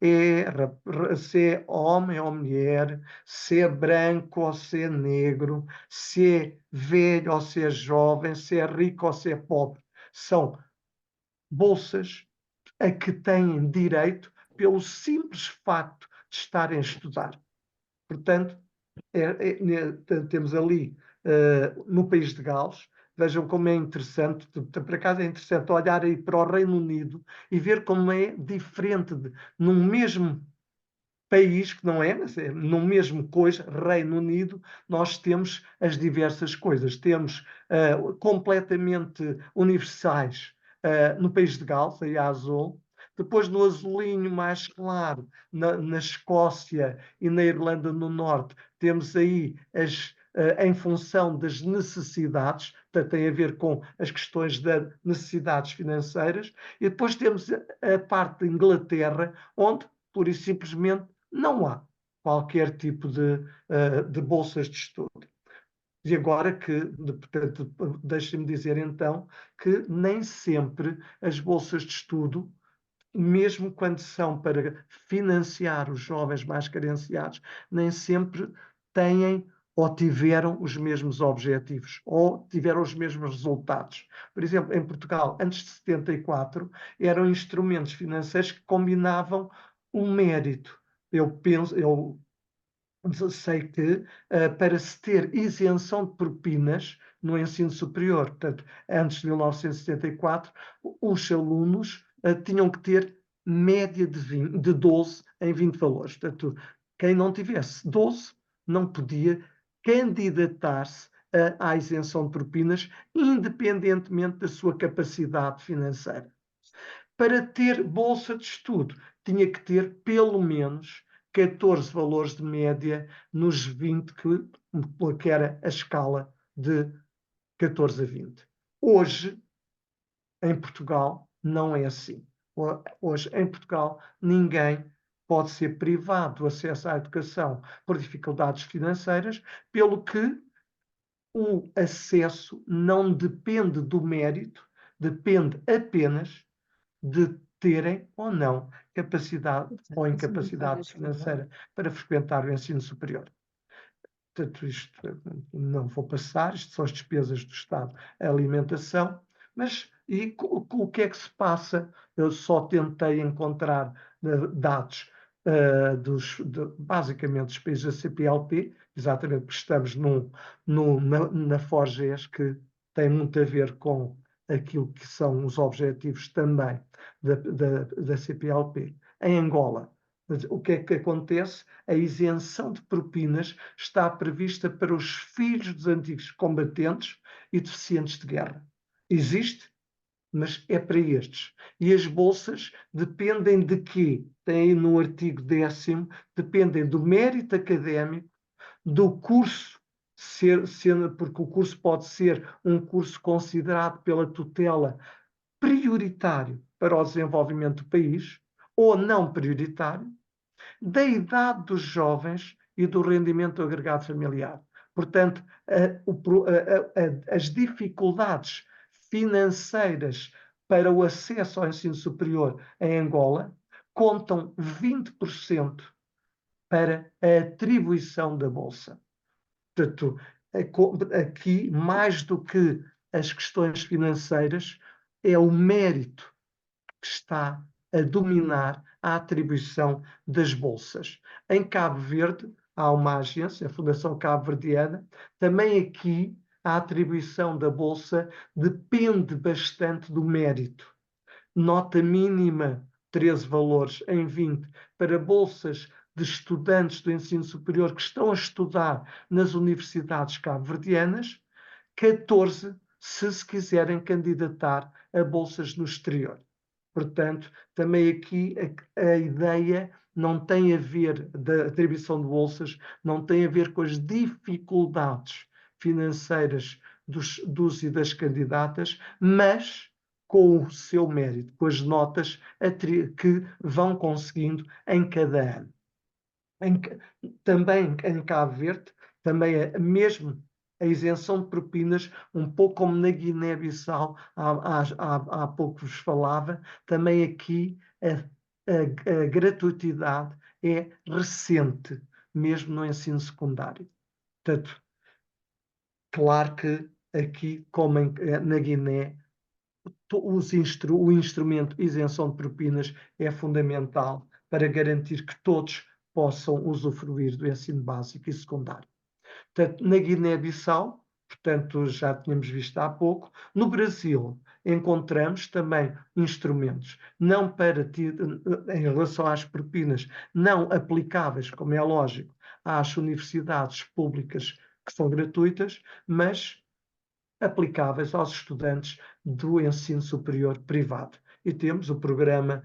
é homem ou mulher, se é branco ou se é negro, se é velho ou se é jovem, se é rico ou se é pobre. São bolsas a que têm direito pelo simples facto de estarem a estudar. Portanto, temos ali no país de Gales, vejam como é interessante, por acaso é interessante olhar aí para o Reino Unido e ver como é diferente num mesmo país, que não é, mas é no mesmo coisa, Reino Unido, nós temos as diversas coisas. Temos completamente universais no país de Gales, aí a azul. Depois no azulinho mais claro, na Escócia e na Irlanda do Norte, temos aí em função das necessidades, portanto, tem a ver com as questões das necessidades financeiras, e depois temos a parte de Inglaterra, onde pura e simplesmente não há qualquer tipo de bolsas de estudo. E agora portanto, deixem-me dizer então que nem sempre as bolsas de estudo, mesmo quando são para financiar os jovens mais carenciados, nem sempre têm ou tiveram os mesmos objetivos, ou tiveram os mesmos resultados. Por exemplo, em Portugal, antes de 74, eram instrumentos financeiros que combinavam um mérito. Eu sei que para se ter isenção de propinas no ensino superior, portanto, antes de 1974, os alunos tinham que ter média de 12 em 20 valores. Portanto, quem não tivesse 12 não podia candidatar-se à isenção de propinas, independentemente da sua capacidade financeira. Para ter bolsa de estudo, tinha que ter pelo menos 14 valores de média nos 20, que era a escala de 14 a 20. Hoje, em Portugal, não é assim. Hoje, em Portugal, ninguém pode ser privado do acesso à educação por dificuldades financeiras, pelo que o acesso não depende do mérito, depende apenas de terem ou não capacidade ou incapacidade financeira para frequentar o ensino superior. Portanto, isto não vou passar, isto são as despesas do Estado, a alimentação, mas o que é que se passa? Eu só tentei encontrar dados basicamente dos países da CPLP, exatamente porque estamos na Forges, que tem muito a ver com aquilo que são os objetivos também da CPLP. Em Angola, o que é que acontece? A isenção de propinas está prevista para os filhos dos antigos combatentes e deficientes de guerra. Existe, mas é para estes. E as bolsas dependem de quê? Tem aí no artigo 10º, dependem do mérito académico, do curso, porque o curso pode ser um curso considerado pela tutela prioritário para o desenvolvimento do país, ou não prioritário, da idade dos jovens e do rendimento agregado familiar. Portanto, as dificuldades financeiras para o acesso ao ensino superior em Angola contam 20% para a atribuição da Bolsa. Portanto, aqui, mais do que as questões financeiras, é o mérito que está a dominar a atribuição das bolsas. Em Cabo Verde, há uma agência, a Fundação Cabo-Verdiana, também aqui a atribuição da bolsa depende bastante do mérito. Nota mínima, 13 valores em 20, para bolsas de estudantes do ensino superior que estão a estudar nas universidades cabo-verdianas, 14 se quiserem candidatar a bolsas no exterior. Portanto, também aqui a ideia não tem a ver, da atribuição de bolsas, não tem a ver com as dificuldades financeiras dos e das candidatas, mas com o seu mérito, com as notas que vão conseguindo em cada ano. Também em Cabo Verde, também é mesmo a isenção de propinas, um pouco como na Guiné-Bissau, há pouco vos falava, também aqui a gratuitidade é recente, mesmo no ensino secundário. Portanto, claro que aqui, como na Guiné, o instrumento isenção de propinas é fundamental para garantir que todos possam usufruir do ensino básico e secundário. Portanto, na Guiné-Bissau, portanto, já tínhamos visto há pouco, no Brasil encontramos também instrumentos, não para em relação às propinas, não aplicáveis, como é lógico, às universidades públicas que são gratuitas, mas aplicáveis aos estudantes do ensino superior privado. E temos o programa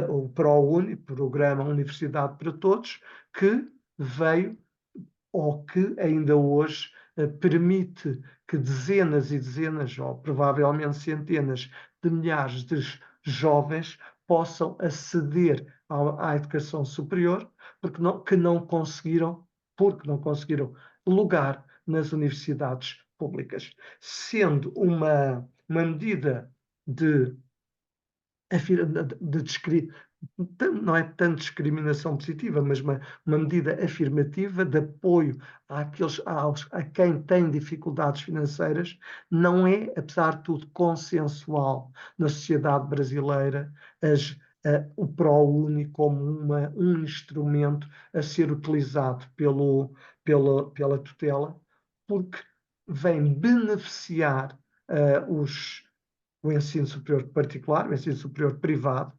o ProUni, Programa Universidade para Todos, que veio ou que ainda hoje permite que dezenas e dezenas, ou provavelmente centenas de milhares de jovens possam aceder à educação superior, porque não conseguiram lugar nas universidades públicas, sendo uma medida de não é tanto discriminação positiva, mas uma medida afirmativa de apoio a quem tem dificuldades financeiras, não é, apesar de tudo, consensual na sociedade brasileira o ProUni como um instrumento a ser utilizado pela tutela, porque vem beneficiar o ensino superior particular, o ensino superior privado,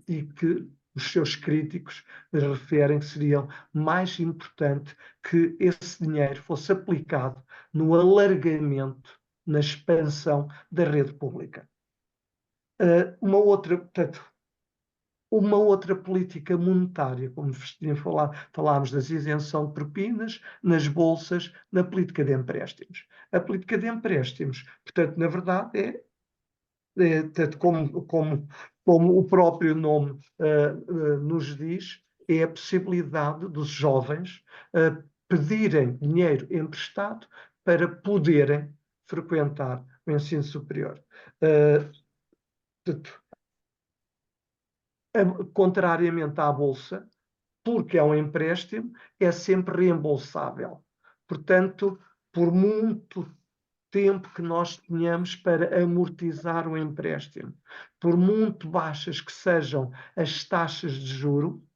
e que os seus críticos referem que seria mais importante que esse dinheiro fosse aplicado no alargamento, na expansão da rede pública. Portanto, uma outra política monetária, como falámos das isenção de propinas, nas bolsas, na política de empréstimos. A política de empréstimos, portanto, na verdade, como o próprio nome nos diz, é a possibilidade dos jovens pedirem dinheiro emprestado para poderem frequentar o ensino superior. Contrariamente à Bolsa, porque é um empréstimo, é sempre reembolsável. Portanto, por muito tempo que nós tenhamos para amortizar o empréstimo, por muito baixas que sejam as taxas de juro,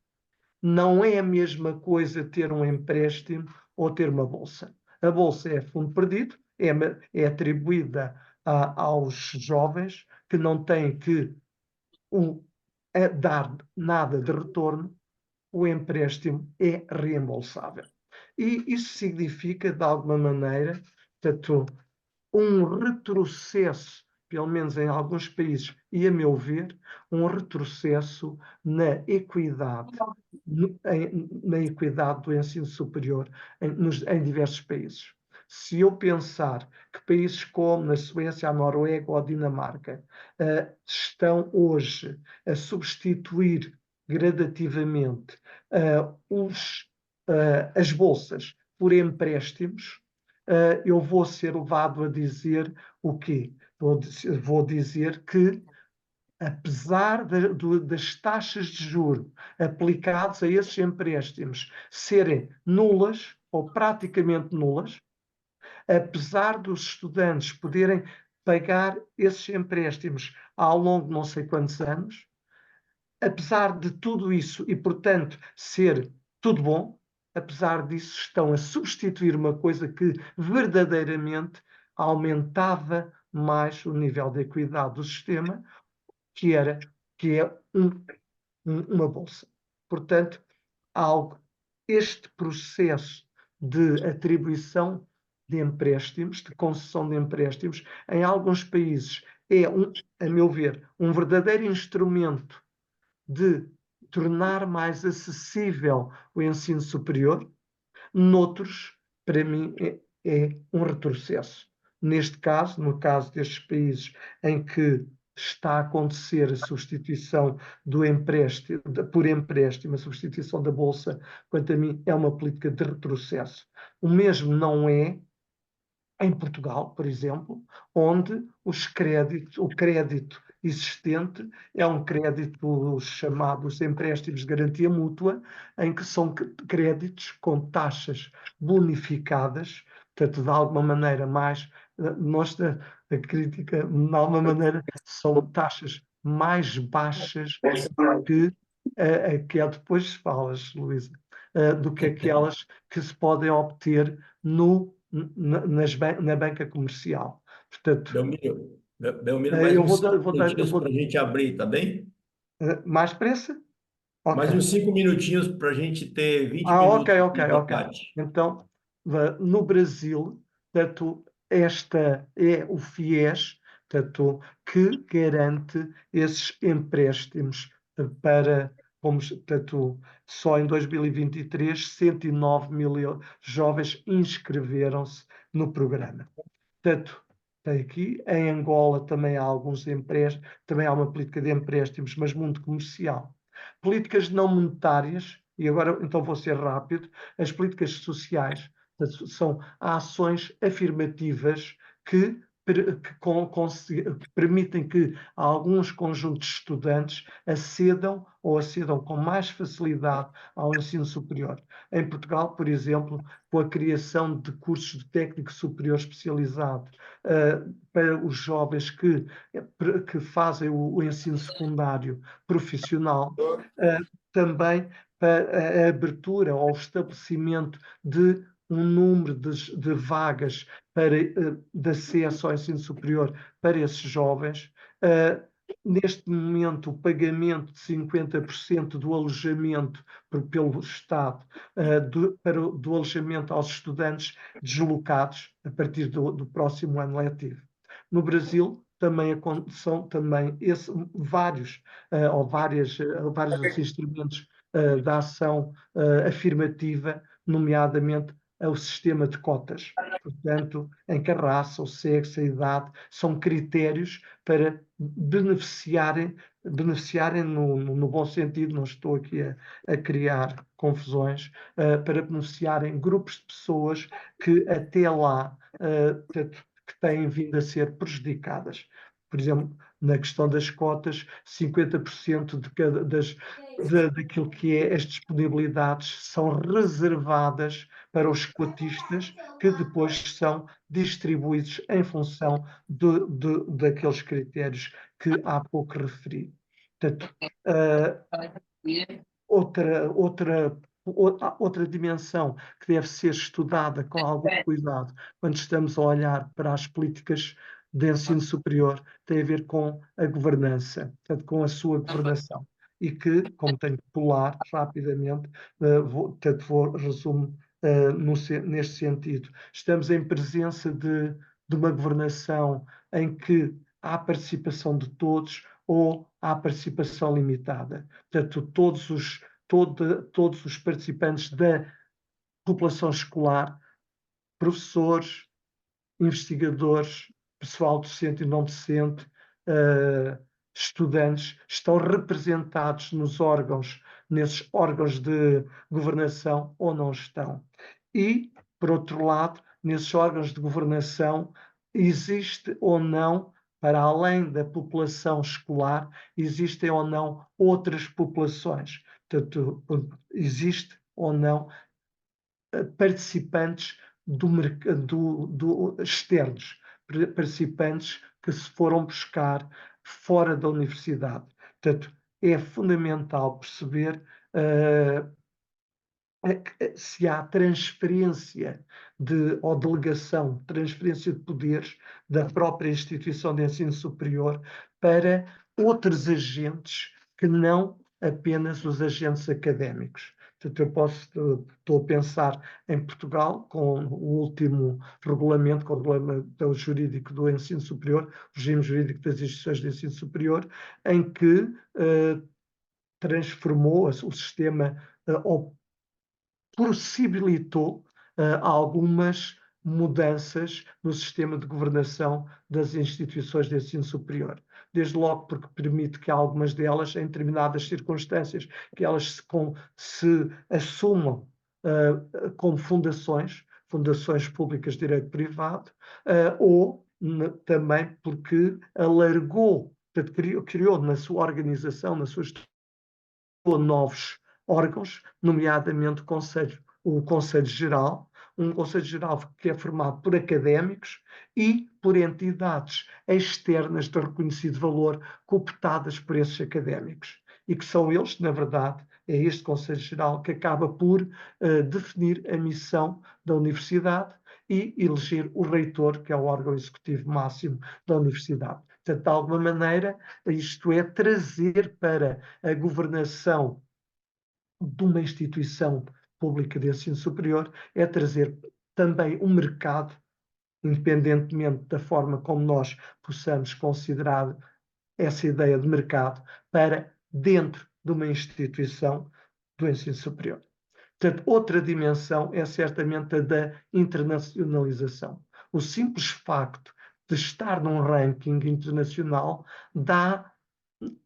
não é a mesma coisa ter um empréstimo ou ter uma bolsa. A bolsa é fundo perdido, é atribuída aos jovens que não têm que dar nada de retorno. O empréstimo é reembolsável. E isso significa, de alguma maneira, portanto, um retrocesso, pelo menos em alguns países, e a meu ver, um retrocesso na equidade, na equidade do ensino superior em diversos países. Se eu pensar que países como a Suécia, a Noruega ou a Dinamarca estão hoje a substituir gradativamente as bolsas por empréstimos, eu vou ser levado a dizer o quê? Vou dizer que, apesar das taxas de juros aplicadas a esses empréstimos serem nulas ou praticamente nulas, apesar dos estudantes poderem pagar esses empréstimos ao longo de não sei quantos anos, apesar de tudo isso e, portanto, ser tudo bom, apesar disso, estão a substituir uma coisa que verdadeiramente aumentava mais o nível de equidade do sistema, que é uma bolsa. Portanto, este processo de atribuição de empréstimos, de concessão de empréstimos, em alguns países é, a meu ver, um verdadeiro instrumento de tornar mais acessível o ensino superior. Noutros, para mim, é um retrocesso. Neste caso, no caso destes países em que está a acontecer a substituição do empréstimo, por empréstimo, a substituição da Bolsa, quanto a mim, é uma política de retrocesso. O mesmo não é em Portugal, por exemplo, onde o crédito existente é um crédito chamado os empréstimos de garantia mútua, em que são créditos com taxas bonificadas, portanto, de alguma maneira mais, a crítica, de alguma maneira, são taxas mais baixas que depois falas, Luísa, do que aquelas que se podem obter na banca comercial. Portanto, Belmiro, mais eu uns vou dar, 5 minutinhos para a gente abrir, tá bem? mais pressa? Ok. Mais uns 5 minutinhos para a gente ter 20 Ok, minutos ok, de ok. debate. Então, no Brasil, portanto, esta é o FIES, portanto, que garante esses empréstimos para, portanto, só em 2023, 109 mil jovens inscreveram-se no programa. Portanto, tem aqui. Em Angola também há alguns empréstimos, também há uma política de empréstimos, mas muito comercial. Políticas não monetárias, e agora então vou ser rápido, as políticas sociais são ações afirmativas que que permitem que alguns conjuntos de estudantes acedam com mais facilidade ao ensino superior. Em Portugal, por exemplo, com a criação de cursos de técnico superior especializado para os jovens que fazem o ensino secundário profissional, também para a abertura ou estabelecimento de um número de vagas de acesso ao ensino superior para esses jovens. Neste momento, o pagamento de 50% do alojamento pelo Estado, do alojamento aos estudantes deslocados a partir do próximo ano letivo. No Brasil, também são também vários vários instrumentos da ação afirmativa, nomeadamente o sistema de cotas. Portanto, em que a raça, o sexo, a idade são critérios para beneficiarem no bom sentido, não estou aqui a criar confusões, para beneficiarem grupos de pessoas que até lá que têm vindo a ser prejudicadas. Por exemplo, na questão das cotas, 50% daquilo que é as disponibilidades são reservadas para os cotistas, que depois são distribuídos em função daqueles critérios que há pouco referi. Portanto, outra dimensão que deve ser estudada com algum cuidado quando estamos a olhar para as políticas de ensino superior tem a ver com a governança, portanto, com a sua governação. E que, como tenho que pular rapidamente, resumo neste sentido. Estamos em presença de uma governação em que há participação de todos ou há participação limitada. Portanto, todos os participantes da população escolar, professores, investigadores, pessoal docente e não docente, estudantes, estão representados nesses órgãos de governação ou não estão. E, por outro lado, nesses órgãos de governação, existe ou não, para além da população escolar, existem ou não outras populações. Portanto, existe ou não participantes externos, participantes que se foram buscar fora da universidade. Portanto, é fundamental perceber se há transferência ou delegação, transferência de poderes da própria instituição de ensino superior para outros agentes que não apenas os agentes académicos. Portanto, estou a pensar em Portugal, com o último regulamento, com o regulamento jurídico do ensino superior, o regime jurídico das instituições de ensino superior, em que transformou o sistema, ou possibilitou algumas mudanças no sistema de governação das instituições de ensino superior. Desde logo porque permite que algumas delas, em determinadas circunstâncias, que elas se assumam como fundações públicas de direito privado, ou também porque alargou, criou na sua organização, na sua estrutura, novos órgãos, nomeadamente o Conselho Geral, um Conselho Geral que é formado por académicos e por entidades externas de reconhecido valor, cooptadas por esses académicos. E que são eles, na verdade, é este Conselho Geral que acaba por definir a missão da universidade e eleger o reitor, que é o órgão executivo máximo da universidade. Portanto, de alguma maneira, isto é trazer para a governação de uma instituição pública de ensino superior, é trazer também um mercado, independentemente da forma como nós possamos considerar essa ideia de mercado, para dentro de uma instituição do ensino superior. Portanto, outra dimensão é certamente a da internacionalização. O simples facto de estar num ranking internacional dá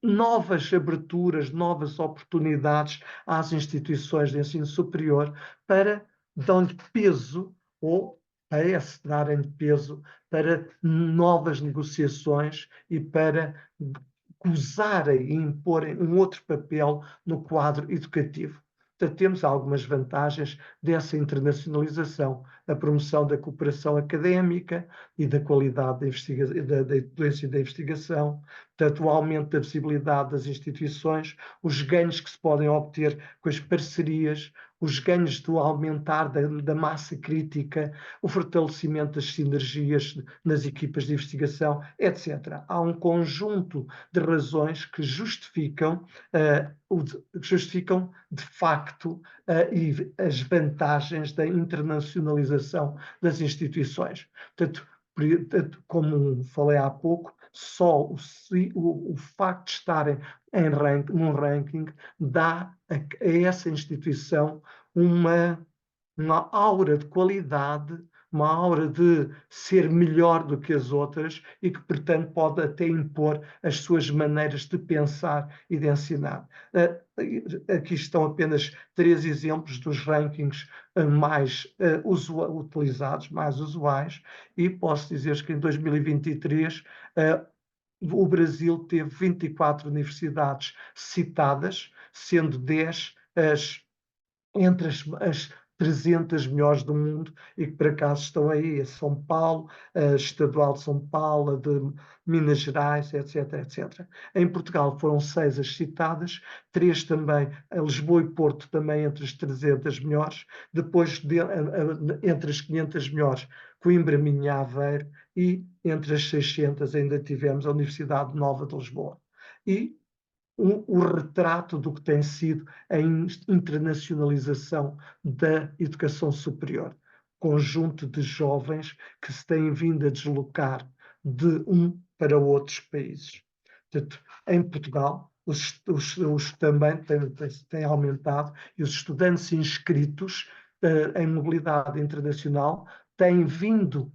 novas aberturas, novas oportunidades às instituições de ensino superior para dar-lhe peso ou parece darem peso para novas negociações e para gozarem e imporem um outro papel no quadro educativo. Portanto, temos algumas vantagens dessa internacionalização, a promoção da cooperação académica e da qualidade da doença e da investigação, portanto, o aumento da visibilidade das instituições, os ganhos que se podem obter com as parcerias, os ganhos do aumentar da massa crítica, o fortalecimento das sinergias nas equipas de investigação, etc. Há um conjunto de razões que justificam de facto e as vantagens da internacionalização das instituições. Portanto, como falei há pouco, só o facto de estarem num ranking dá a essa instituição uma aura de qualidade, uma aura de ser melhor do que as outras e que, portanto, pode até impor as suas maneiras de pensar e de ensinar. Aqui estão apenas 3 exemplos dos rankings mais utilizados, mais usuais, e posso dizer que em 2023 o Brasil teve 24 universidades citadas, sendo 10 entre as 300 melhores do mundo e que por acaso estão aí, a São Paulo, a Estadual de São Paulo, a de Minas Gerais, etc, etc. Em Portugal foram 6 as citadas, 3 também, a Lisboa e Porto também entre as 300 melhores, depois entre as 500 melhores, Coimbra, Minho e Aveiro, e entre as 600 ainda tivemos a Universidade Nova de Lisboa. E o retrato do que tem sido a internacionalização da educação superior. Conjunto de jovens que se têm vindo a deslocar de um para outros países. Portanto, em Portugal, também tem aumentado e os estudantes inscritos em mobilidade internacional têm vindo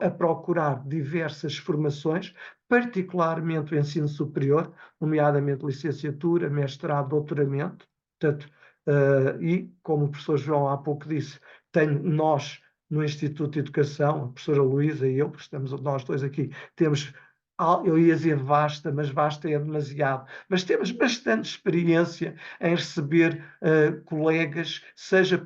a procurar diversas formações, particularmente o ensino superior, nomeadamente licenciatura, mestrado, doutoramento. Portanto, e, como o professor João há pouco disse, nós, no Instituto de Educação, a professora Luísa e eu, porque estamos nós dois aqui, temos, eu ia dizer vasta, mas vasta é demasiado, mas temos bastante experiência em receber colegas, seja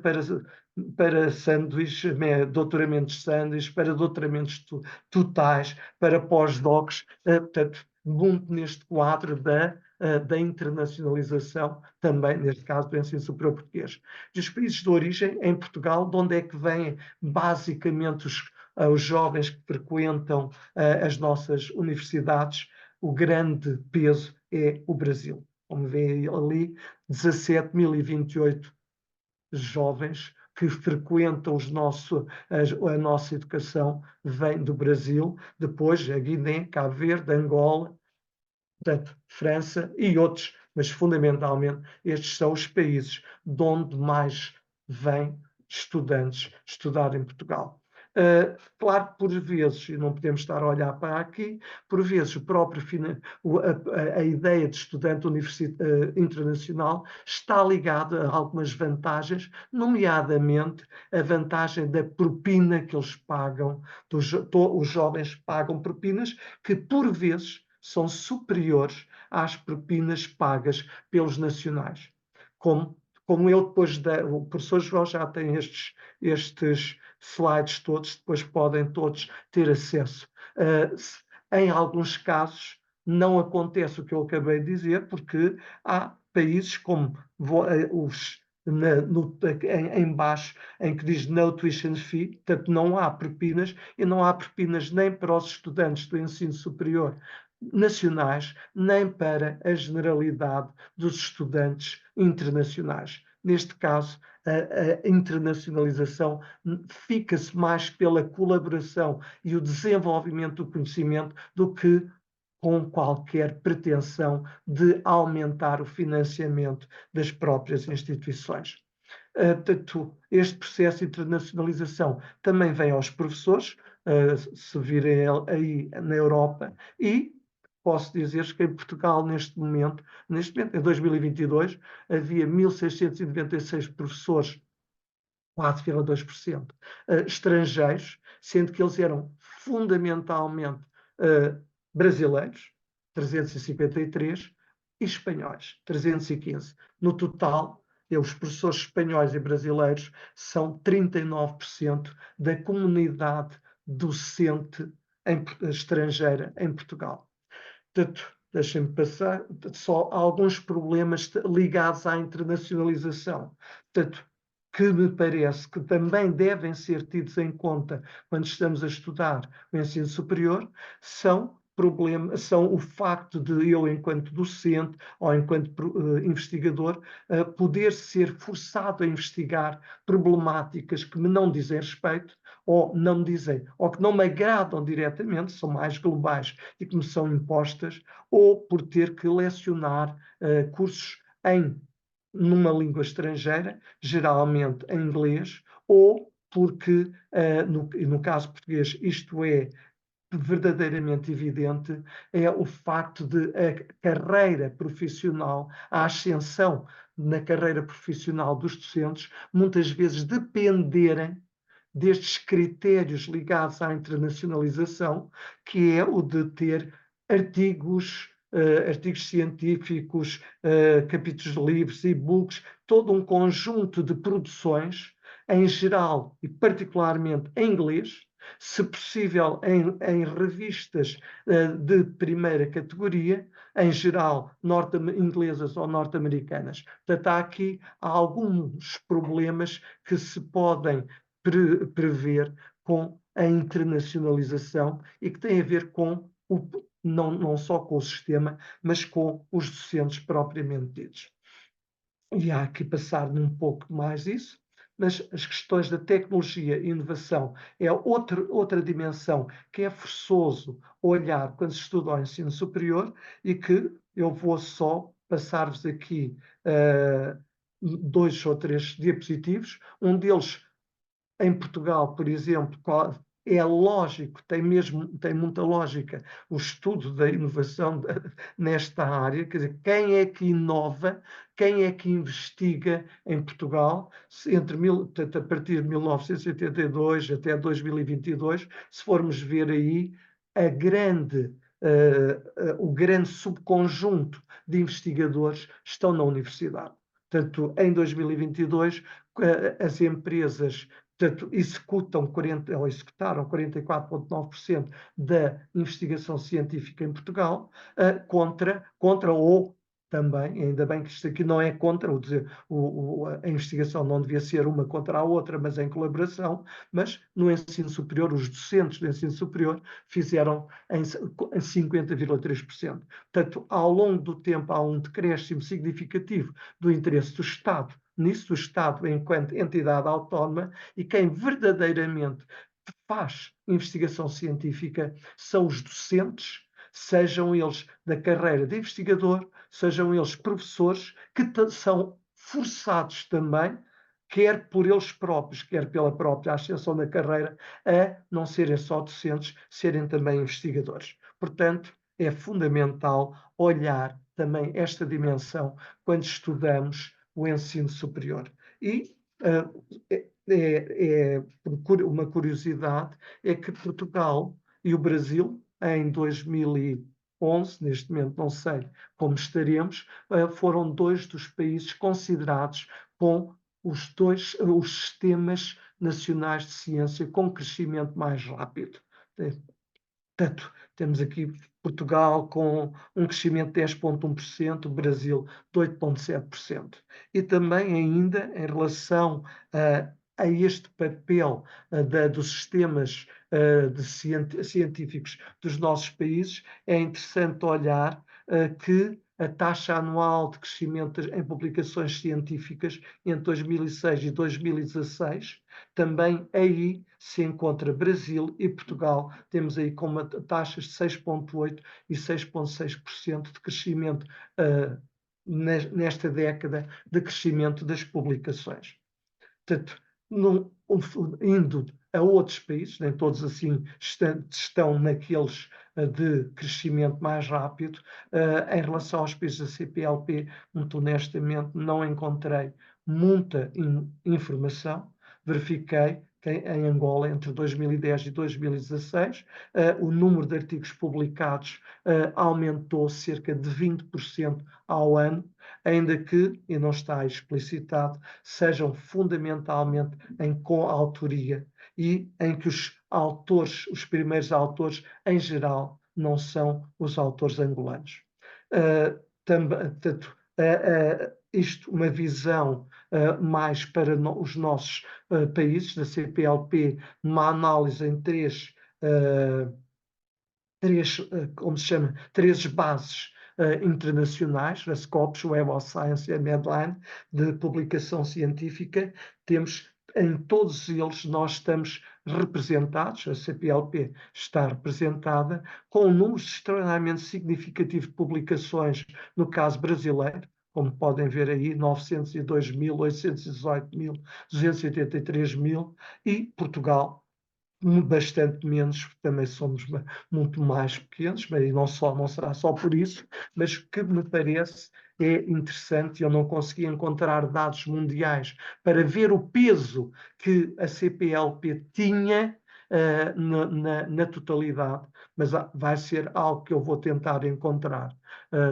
para sanduíches, doutoramentos de sanduíches, para doutoramentos totais, para pós-docs, portanto, muito neste quadro da internacionalização, também, neste caso, do ensino superior português. E os países de origem, em Portugal, de onde é que vêm basicamente os jovens que frequentam as nossas universidades, o grande peso é o Brasil. Como vê ali, 17.028 jovens que frequentam a nossa educação vêm do Brasil, depois a Guiné, Cabo Verde, Angola, portanto, França e outros, mas fundamentalmente estes são os países de onde mais vêm estudantes estudar em Portugal. Claro que por vezes, e não podemos estar a olhar para aqui, por vezes a ideia de estudante internacional está ligada a algumas vantagens, nomeadamente a vantagem da propina que eles pagam, os jovens pagam propinas que por vezes são superiores às propinas pagas pelos nacionais. Como ele depois, o professor João já tem estes slides todos, depois podem todos ter acesso. Em alguns casos não acontece o que eu acabei de dizer, porque há países como em baixo, em que diz no tuition fee, portanto não há propinas, e não há propinas nem para os estudantes do ensino superior nacionais, nem para a generalidade dos estudantes internacionais. Neste caso, a internacionalização fica-se mais pela colaboração e o desenvolvimento do conhecimento do que com qualquer pretensão de aumentar o financiamento das próprias instituições. Portanto, este processo de internacionalização também vem aos professores, se virem aí na Europa, e posso dizer que em Portugal, neste momento, em 2022, havia 1.696 professores, 4,2%, estrangeiros, sendo que eles eram fundamentalmente brasileiros, 353, e espanhóis, 315. No total, os professores espanhóis e brasileiros são 39% da comunidade docente estrangeira em Portugal. Portanto, deixem-me passar só alguns problemas ligados à internacionalização. Portanto, que me parece que também devem ser tidos em conta quando estamos a estudar o ensino superior, são o facto de eu, enquanto docente ou enquanto investigador, poder ser forçado a investigar problemáticas que me não dizem respeito, ou não me dizem, ou que não me agradam diretamente, são mais globais e que me são impostas, ou por ter que lecionar cursos numa língua estrangeira, geralmente em inglês, ou porque, no caso português, isto é verdadeiramente evidente, é o facto de a carreira profissional, a ascensão na carreira profissional dos docentes, muitas vezes dependerem destes critérios ligados à internacionalização, que é o de ter artigos científicos, capítulos de livros, e-books, todo um conjunto de produções, em geral e particularmente em inglês, se possível em revistas de primeira categoria, em geral inglesas ou norte-americanas. Portanto, há aqui alguns problemas que se podem prever com a internacionalização e que tem a ver com não só com o sistema, mas com os docentes propriamente ditos. E há que passar num pouco mais isso, mas as questões da tecnologia e inovação é outra dimensão que é forçoso olhar quando se estuda o ensino superior, e que eu vou só passar-vos aqui 2 ou 3 diapositivos. Um deles, em Portugal, por exemplo, é lógico, tem muita lógica o estudo da inovação nesta área, quer dizer, quem é que inova, quem é que investiga em Portugal, a partir de 1982 até 2022, se formos ver aí o grande subconjunto de investigadores estão na universidade. Portanto, em 2022, as empresas, portanto, executaram 44,9% da investigação científica em Portugal, contra ou também, ainda bem que isto aqui não é contra, a investigação não devia ser uma contra a outra, mas em colaboração, mas no ensino superior, os docentes do ensino superior fizeram em 50,3%. Portanto, ao longo do tempo há um decréscimo significativo do interesse do Estado nisso, do Estado enquanto entidade autónoma, e quem verdadeiramente faz investigação científica são os docentes, sejam eles da carreira de investigador, sejam eles professores, que são forçados também, quer por eles próprios, quer pela própria ascensão da carreira, a não serem só docentes, serem também investigadores. Portanto, é fundamental olhar também esta dimensão quando estudamos o ensino superior. E uma curiosidade é que Portugal e o Brasil, em 2011, neste momento não sei como estaremos, foram 2 dos países considerados com os sistemas nacionais de ciência com crescimento mais rápido. Portanto, temos aqui Portugal com um crescimento de 10,1%, Brasil de 8,7%. E também ainda em relação a este papel dos sistemas científicos dos nossos países, é interessante olhar que a taxa anual de crescimento em publicações científicas entre 2006 e 2016, também aí se encontra Brasil e Portugal, temos aí com taxas de 6,8% e 6,6% de crescimento nesta década de crescimento das publicações. portanto, indo a outros países, nem todos assim estão naqueles de crescimento mais rápido. Em relação aos países da CPLP, muito honestamente, não encontrei muita informação. Verifiquei que em Angola, entre 2010 e 2016, o número de artigos publicados aumentou cerca de 20% ao ano, ainda que, e não está explicitado, sejam fundamentalmente em coautoria e em que os autores, os primeiros autores, em geral, não são os autores angolanos. Portanto, isto, uma visão mais para os nossos países, da CPLP, uma análise em três, como se chama, três bases internacionais, a Scopus, Web of Science e a Medline, de publicação científica. Temos em todos eles, nós estamos representados, a CPLP está representada, com um número extraordinariamente significativo de publicações, no caso brasileiro, como podem ver aí, 902.000, 818.000, 283.000, e Portugal, bastante menos, também somos muito mais pequenos, mas não será só por isso, mas que me parece é interessante. Eu não consegui encontrar dados mundiais para ver o peso que a CPLP tinha na totalidade, mas vai ser algo que eu vou tentar encontrar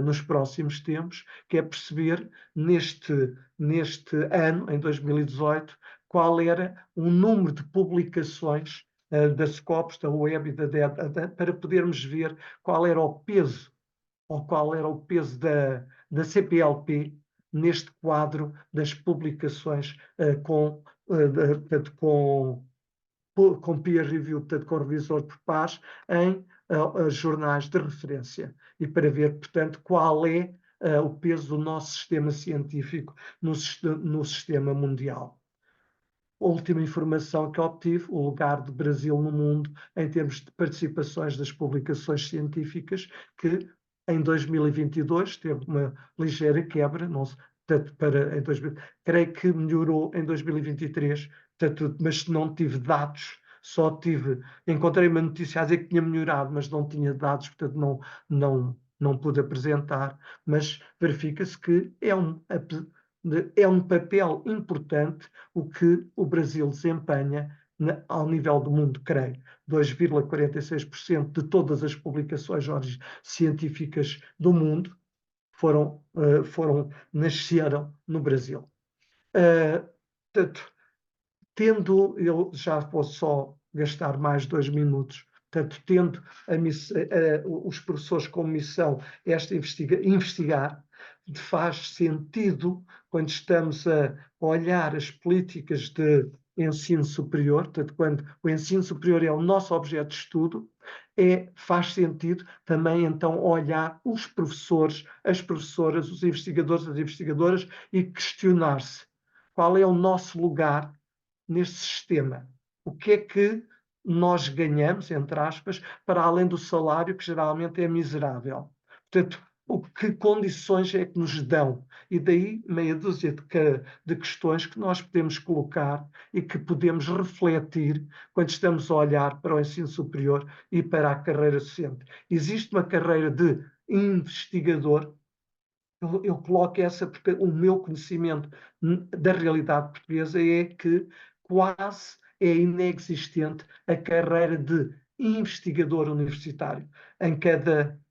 nos próximos tempos, que é perceber neste ano, em 2018, qual era o número de publicações da Scopus, da Web e da DED, para podermos ver qual era o peso, ou qual era o peso da CPLP neste quadro das publicações com peer review, portanto, com revisor por pares, em jornais de referência, e para ver, portanto, qual é o peso do nosso sistema científico no sistema mundial. A última informação que obtive, o lugar do Brasil no mundo em termos de participações das publicações científicas, que em 2022 teve uma ligeira quebra, não sei, tanto creio que melhorou em 2023, tanto, mas não tive dados, encontrei uma notícia a dizer que tinha melhorado, mas não tinha dados, portanto não pude apresentar, mas verifica-se que é um papel importante o que o Brasil desempenha ao nível do mundo, creio. 2,46% de todas as publicações científicas do mundo nasceram no Brasil. Portanto, eu já vou só gastar mais 2 minutos, portanto, tendo os professores como missão investigar, faz sentido, quando estamos a olhar as políticas de ensino superior, portanto, quando o ensino superior é o nosso objeto de estudo, faz sentido também então olhar os professores, as professoras, os investigadores, as investigadoras, e questionar-se qual é o nosso lugar neste sistema. O que é que nós ganhamos, entre aspas, para além do salário, que geralmente é miserável? Portanto, que condições é que nos dão? E daí meia dúzia de questões que nós podemos colocar e que podemos refletir quando estamos a olhar para o ensino superior e para a carreira docente. Existe uma carreira de investigador. Eu coloco essa porque o meu conhecimento da realidade portuguesa é que quase é inexistente a carreira de investigador universitário.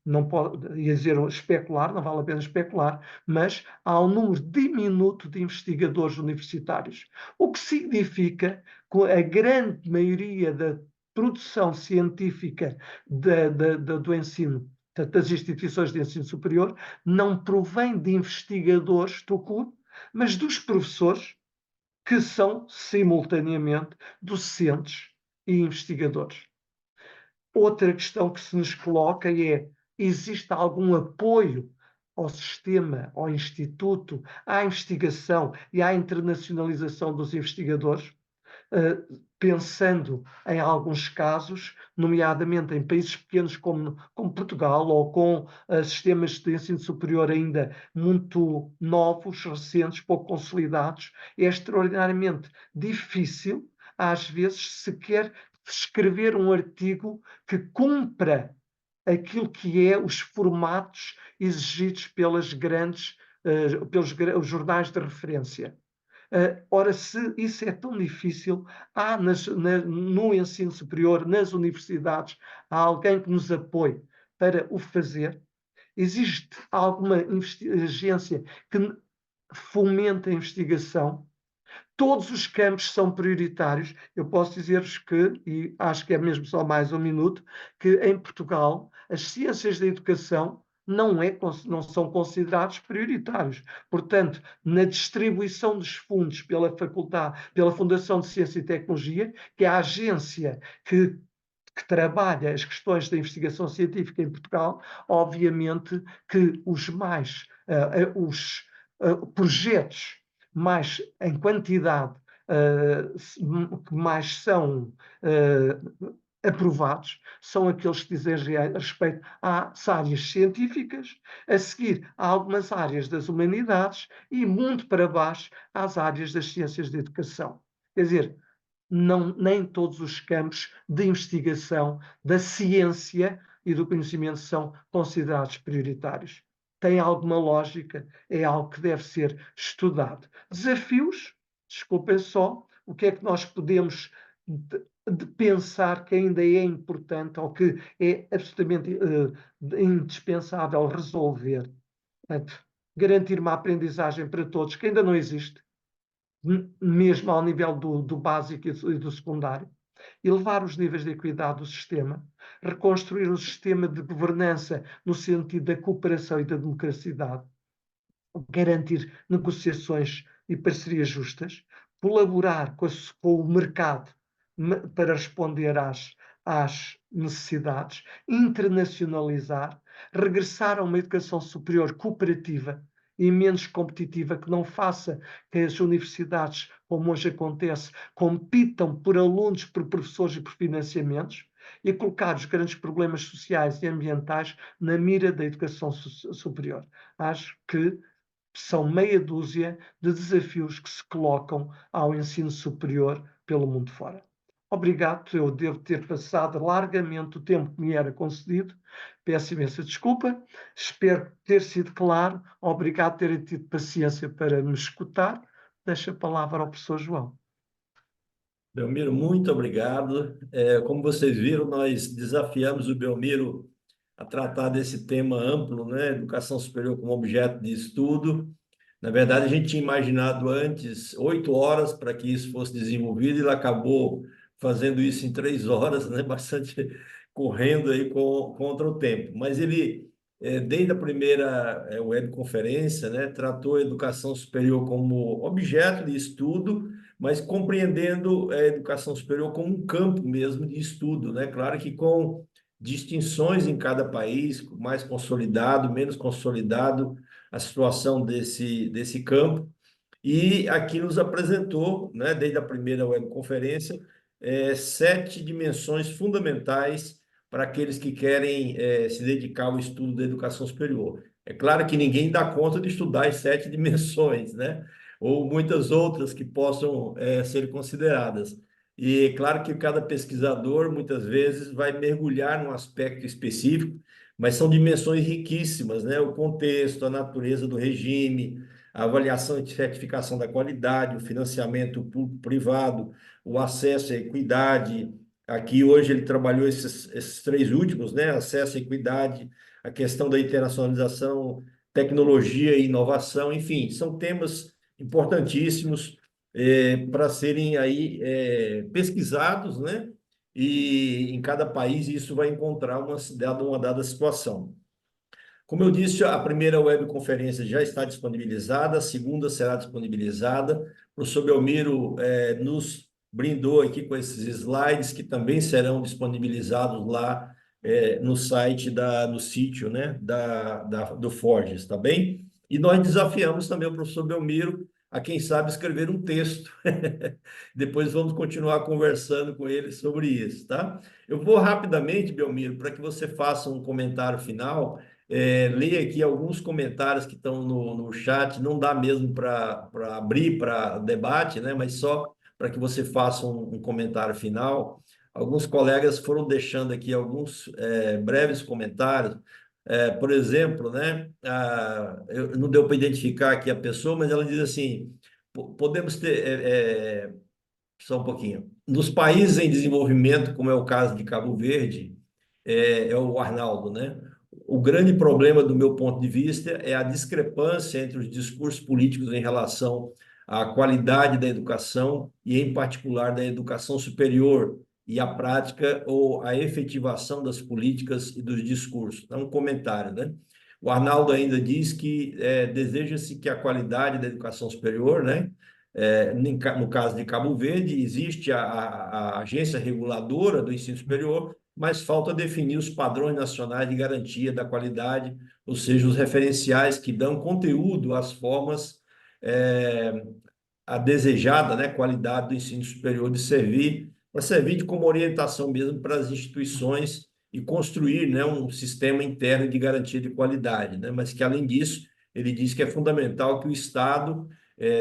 Não pode, ia dizer especular, não vale a pena especular, mas há um número diminuto de investigadores universitários, o que significa que a grande maioria da produção científica do ensino, das instituições de ensino superior, não provém de investigadores do clube, mas dos professores, que são simultaneamente docentes e investigadores. Outra questão que se nos coloca é: existe algum apoio ao sistema, ao instituto, à investigação e à internacionalização dos investigadores? pensando em alguns casos, nomeadamente em países pequenos como Portugal, ou com sistemas de ensino superior ainda muito novos, recentes, pouco consolidados, é extraordinariamente difícil, às vezes, sequer escrever um artigo que cumpra aquilo que é os formatos exigidos pelos jornais de referência. Ora, se isso é tão difícil, há no ensino superior, nas universidades, há alguém que nos apoie para o fazer? Existe alguma agência que fomente a investigação? Todos os campos são prioritários. Eu posso dizer-vos que, e acho que é mesmo só mais um minuto, que em Portugal as ciências da educação não são considerados prioritários. Portanto, na distribuição dos fundos pela Fundação de Ciência e Tecnologia, que é a agência que trabalha as questões da investigação científica em Portugal, obviamente que os projetos mais em quantidade que mais são aprovados são aqueles que dizem respeito às áreas científicas, a seguir há algumas áreas das humanidades e muito para baixo às áreas das ciências de educação. Quer dizer, nem todos os campos de investigação da ciência e do conhecimento são considerados prioritários. Tem alguma lógica, é algo que deve ser estudado. Desafios, desculpem só, o que é que nós podemos de pensar que ainda é importante ou que é absolutamente indispensável resolver? Portanto, garantir uma aprendizagem para todos, que ainda não existe, mesmo ao nível do básico e do secundário, elevar os níveis de equidade do sistema, reconstruir um sistema de governança no sentido da cooperação e da democracia, garantir negociações e parcerias justas, colaborar com o mercado para responder às necessidades, internacionalizar, regressar a uma educação superior cooperativa e menos competitiva, que não faça que as universidades, como hoje acontece, compitam por alunos, por professores e por financiamentos, e colocar os grandes problemas sociais e ambientais na mira da educação superior. Acho que são meia dúzia de desafios que se colocam ao ensino superior pelo mundo fora. Obrigado, eu devo ter passado largamente o tempo que me era concedido. Peço imensa desculpa, espero ter sido claro. Obrigado por terem tido paciência para me escutar. Deixo a palavra ao professor João. Belmiro, muito obrigado. Como vocês viram, nós desafiamos o Belmiro a tratar desse tema amplo, né? Educação superior como objeto de estudo. Na verdade, a gente tinha imaginado antes 8 horas para que isso fosse desenvolvido, e ele acabou fazendo isso em 3 horas, né? Bastante correndo aí contra o tempo. Mas ele, desde a primeira webconferência, né, tratou a educação superior como objeto de estudo, mas compreendendo a educação superior como um campo mesmo de estudo, né? Claro que com distinções em cada país, mais consolidado, menos consolidado, a situação desse campo, e aqui nos apresentou, né, desde a primeira webconferência, 7 dimensões fundamentais para aqueles que querem se dedicar ao estudo da educação superior. É claro que ninguém dá conta de estudar as 7 dimensões, né? Ou muitas outras que possam ser consideradas. E é claro que cada pesquisador, muitas vezes, vai mergulhar num aspecto específico, mas são dimensões riquíssimas, né? O contexto, a natureza do regime, a avaliação e certificação da qualidade, o financiamento público-privado, o acesso à equidade. Aqui hoje ele trabalhou esses 3 últimos, né? Acesso à equidade, a questão da internacionalização, tecnologia e inovação, enfim, são temas importantíssimos para serem aí pesquisados, né? E em cada país isso vai encontrar uma dada situação. Como eu disse, a primeira webconferência já está disponibilizada, a segunda será disponibilizada. O professor Belmiro nos brindou aqui com esses slides que também serão disponibilizados lá no site, no sítio, né, do Forges, tá bem? E nós desafiamos também o professor Belmiro a quem sabe escrever um texto. Depois vamos continuar conversando com ele sobre isso, tá? Eu vou rapidamente, Belmiro, para que você faça um comentário final. Leia aqui alguns comentários que estão no chat. Não dá mesmo para abrir para debate, né? Mas só para que você faça um comentário final. Alguns colegas foram deixando aqui alguns breves comentários. Por exemplo, né, não deu para identificar aqui a pessoa, mas ela diz assim: podemos ter, só um pouquinho, nos países em desenvolvimento, como é o caso de Cabo Verde, é o Arnaldo, né? O grande problema, do meu ponto de vista, é a discrepância entre os discursos políticos em relação à qualidade da educação e, em particular, da educação superior e a prática ou a efetivação das políticas e dos discursos. É um comentário, né? O Arnaldo ainda diz que deseja-se que a qualidade da educação superior, né? No caso de Cabo Verde, existe a agência reguladora do ensino superior, mas falta definir os padrões nacionais de garantia da qualidade, ou seja, os referenciais que dão conteúdo às formas a desejada, né, qualidade do ensino superior de servir, para servir como orientação mesmo para as instituições e construir, né, um sistema interno de garantia de qualidade, né, mas que, além disso, ele diz que é fundamental que o Estado,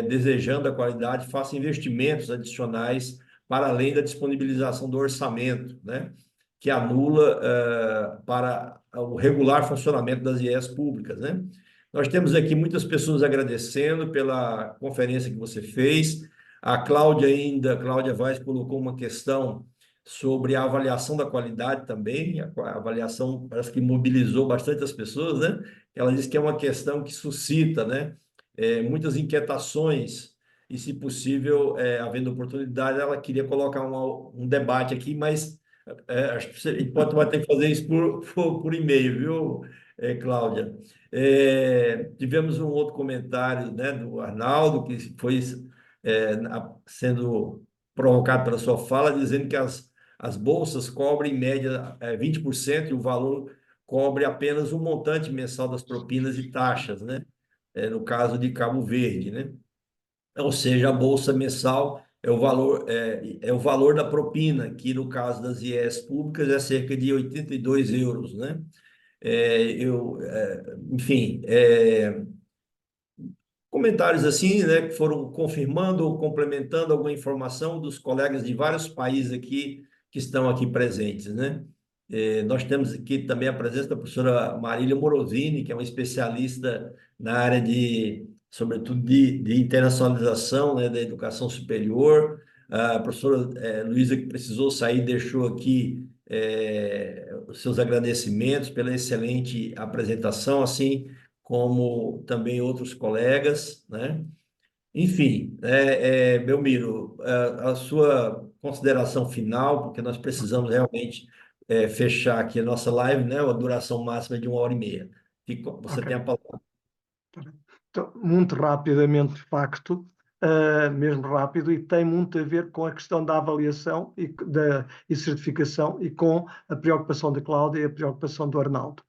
desejando a qualidade, faça investimentos adicionais para além da disponibilização do orçamento, né, que anula para o regular funcionamento das IES públicas, né? Nós temos aqui muitas pessoas agradecendo pela conferência que você fez. A Cláudia Cláudia Vaz colocou uma questão sobre a avaliação da qualidade também. A avaliação parece que mobilizou bastante as pessoas, né? Ela disse que é uma questão que suscita, né, muitas inquietações e, se possível, havendo oportunidade, ela queria colocar um debate aqui, mas acho que você vai ter que fazer isso por e-mail, viu, Cláudia? Tivemos um outro comentário, né, do Arnaldo, que foi sendo provocado pela sua fala, dizendo que as bolsas cobrem, em média, 20% e o valor cobre apenas um montante mensal das propinas e taxas, né? No caso de Cabo Verde, né? Ou seja, a bolsa mensal é o valor da propina, que no caso das IES públicas é cerca de 82 euros, né? Enfim, comentários assim, né, que foram confirmando ou complementando alguma informação dos colegas de vários países aqui que estão aqui presentes, né? Nós temos aqui também a presença da professora Marília Morosini, que é uma especialista na área sobretudo, de internacionalização, né, da educação superior. A professora Luísa, que precisou sair, deixou aqui os seus agradecimentos pela excelente apresentação, assim como também outros colegas, né? Enfim, Belmiro, a sua consideração final, porque nós precisamos realmente fechar aqui a nossa live, né? A duração máxima é de 1h30. Você Ok. tem a palavra. Então, muito rapidamente, de facto, mesmo rápido, e tem muito a ver com a questão da avaliação e certificação e com a preocupação da Cláudia e a preocupação do Arnaldo.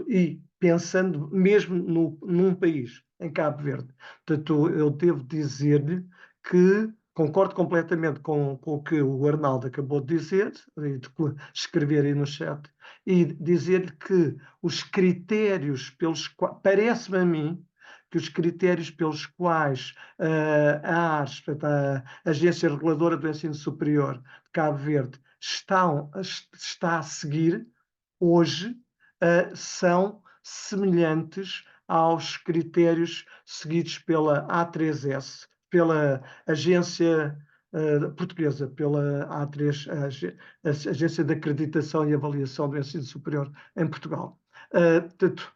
E pensando mesmo num país, em Cabo Verde, portanto, eu devo dizer-lhe que concordo completamente com o que o Arnaldo acabou de dizer, e de escrever aí no chat, e dizer-lhe que os critérios pelos quais, parece-me a mim, que os critérios pelos quais a ARS, a Agência Reguladora do Ensino Superior de Cabo Verde, está a seguir hoje, são semelhantes aos critérios seguidos pela A3S, pela Agência Portuguesa, pela A3, a Agência de Acreditação e Avaliação do Ensino Superior em Portugal. Portanto,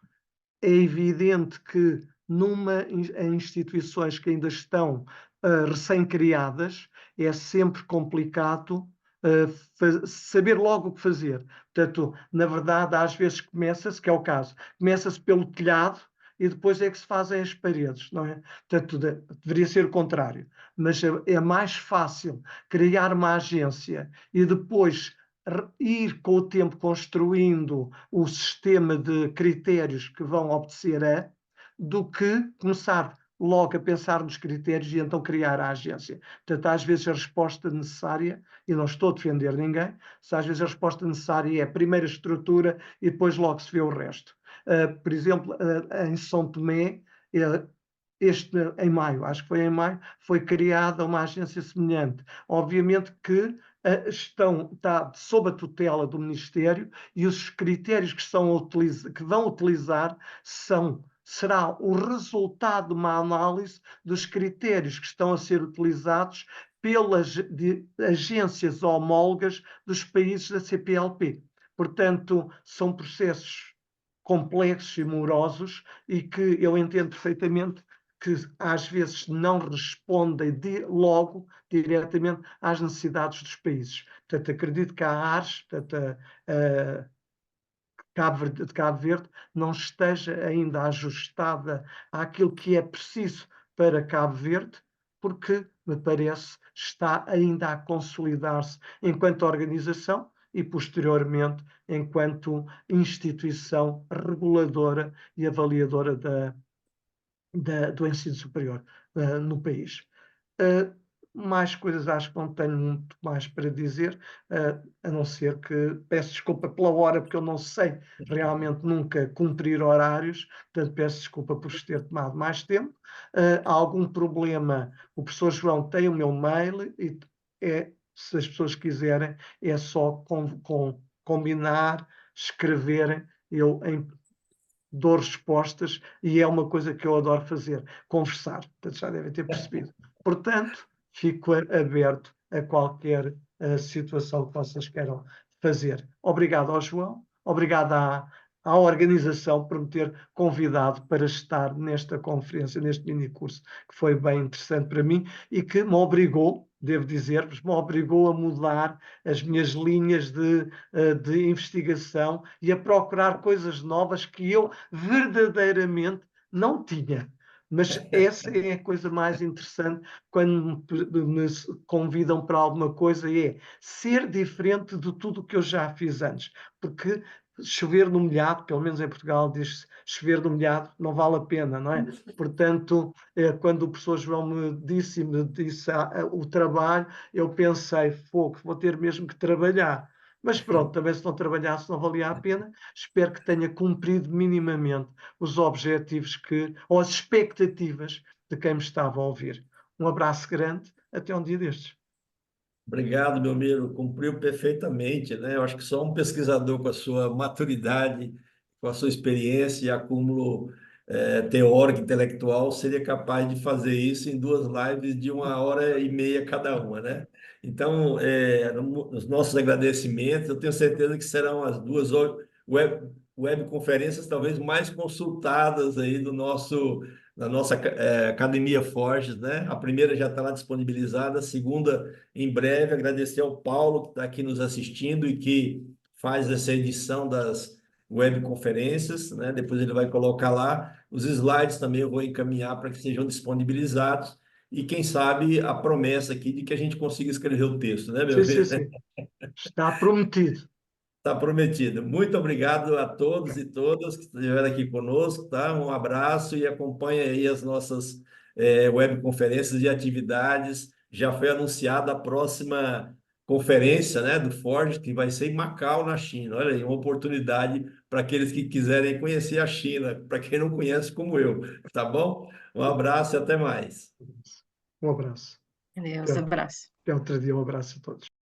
é evidente que em instituições que ainda estão recém-criadas, é sempre complicado saber logo o que fazer. Portanto, na verdade, às vezes começa-se, que é o caso, começa-se pelo telhado e depois é que se fazem as paredes, não é? Portanto, deveria ser o contrário. Mas é mais fácil criar uma agência e depois ir com o tempo construindo o sistema de critérios que vão obedecer do que começar logo a pensar nos critérios e então criar a agência. Portanto, às vezes a resposta necessária, e não estou a defender ninguém, se às vezes a resposta necessária é a primeira estrutura e depois logo se vê o resto. Por exemplo, em São Tomé, em maio, acho que foi em maio, foi criada uma agência semelhante. Obviamente que está sob a tutela do Ministério e os critérios que vão utilizar será o resultado de uma análise dos critérios que estão a ser utilizados pelas agências homólogas dos países da CPLP. Portanto, são processos complexos e morosos e que eu entendo perfeitamente que às vezes não respondem logo diretamente às necessidades dos países. Portanto, acredito que a ARS, portanto, de Cabo Verde, não esteja ainda ajustada àquilo que é preciso para Cabo Verde, porque, me parece, está ainda a consolidar-se enquanto organização e, posteriormente, enquanto instituição reguladora e avaliadora do ensino superior no país. Mais coisas acho que não tenho muito mais para dizer, a não ser que peço desculpa pela hora, porque eu não sei realmente nunca cumprir horários, portanto peço desculpa por vos ter tomado mais tempo. Há algum problema, o professor João tem o meu mail e se as pessoas quiserem, é só combinar, escreverem, eu dou respostas e é uma coisa que eu adoro fazer, conversar. Portanto, já devem ter percebido. Portanto, fico aberto a qualquer situação que vocês queiram fazer. Obrigado ao João, obrigado à organização por me ter convidado para estar nesta conferência, neste mini-curso, que foi bem interessante para mim e que me obrigou, devo dizer-vos, me obrigou a mudar as minhas linhas de investigação e a procurar coisas novas que eu verdadeiramente não tinha. Mas essa é a coisa mais interessante quando me convidam para alguma coisa, é ser diferente de tudo o que eu já fiz antes. Porque chover no molhado, pelo menos em Portugal diz-se chover no molhado, não vale a pena, não é? Portanto, quando o professor João me disse o trabalho, eu pensei, fogo, vou ter mesmo que trabalhar. Mas pronto, também se não trabalhasse não valia a pena. Espero que tenha cumprido minimamente os objetivos ou as expectativas de quem me estava a ouvir. Um abraço grande, até um dia destes. Obrigado, meu amigo. Cumpriu perfeitamente, né? Eu acho que só um pesquisador com a sua maturidade, com a sua experiência e acúmulo teórico, intelectual, seria capaz de fazer isso em 2 lives de 1h30 cada uma, né? Então, os nossos agradecimentos, eu tenho certeza que serão as 2 webconferências talvez mais consultadas aí da nossa Academia Forges, né? A primeira já está lá disponibilizada, a segunda em breve. Agradecer ao Paulo que está aqui nos assistindo e que faz essa edição das webconferências, né? Depois ele vai colocar lá. Os slides também eu vou encaminhar para que sejam disponibilizados. E quem sabe a promessa aqui de que a gente consiga escrever o texto, né, meu Sim, sim, filho? sim. Está prometido. Está prometido. Muito obrigado a todos e todas que estiveram aqui conosco, tá? Um abraço e acompanhe aí as nossas webconferências e atividades. Já foi anunciada a próxima conferência, né, do Forge, que vai ser em Macau, na China. Olha aí, uma oportunidade para aqueles que quiserem conhecer a China, para quem não conhece como eu, tá bom? Um abraço e até mais. Um abraço. Adeus, Até, abraço. até outro dia, um abraço a todos.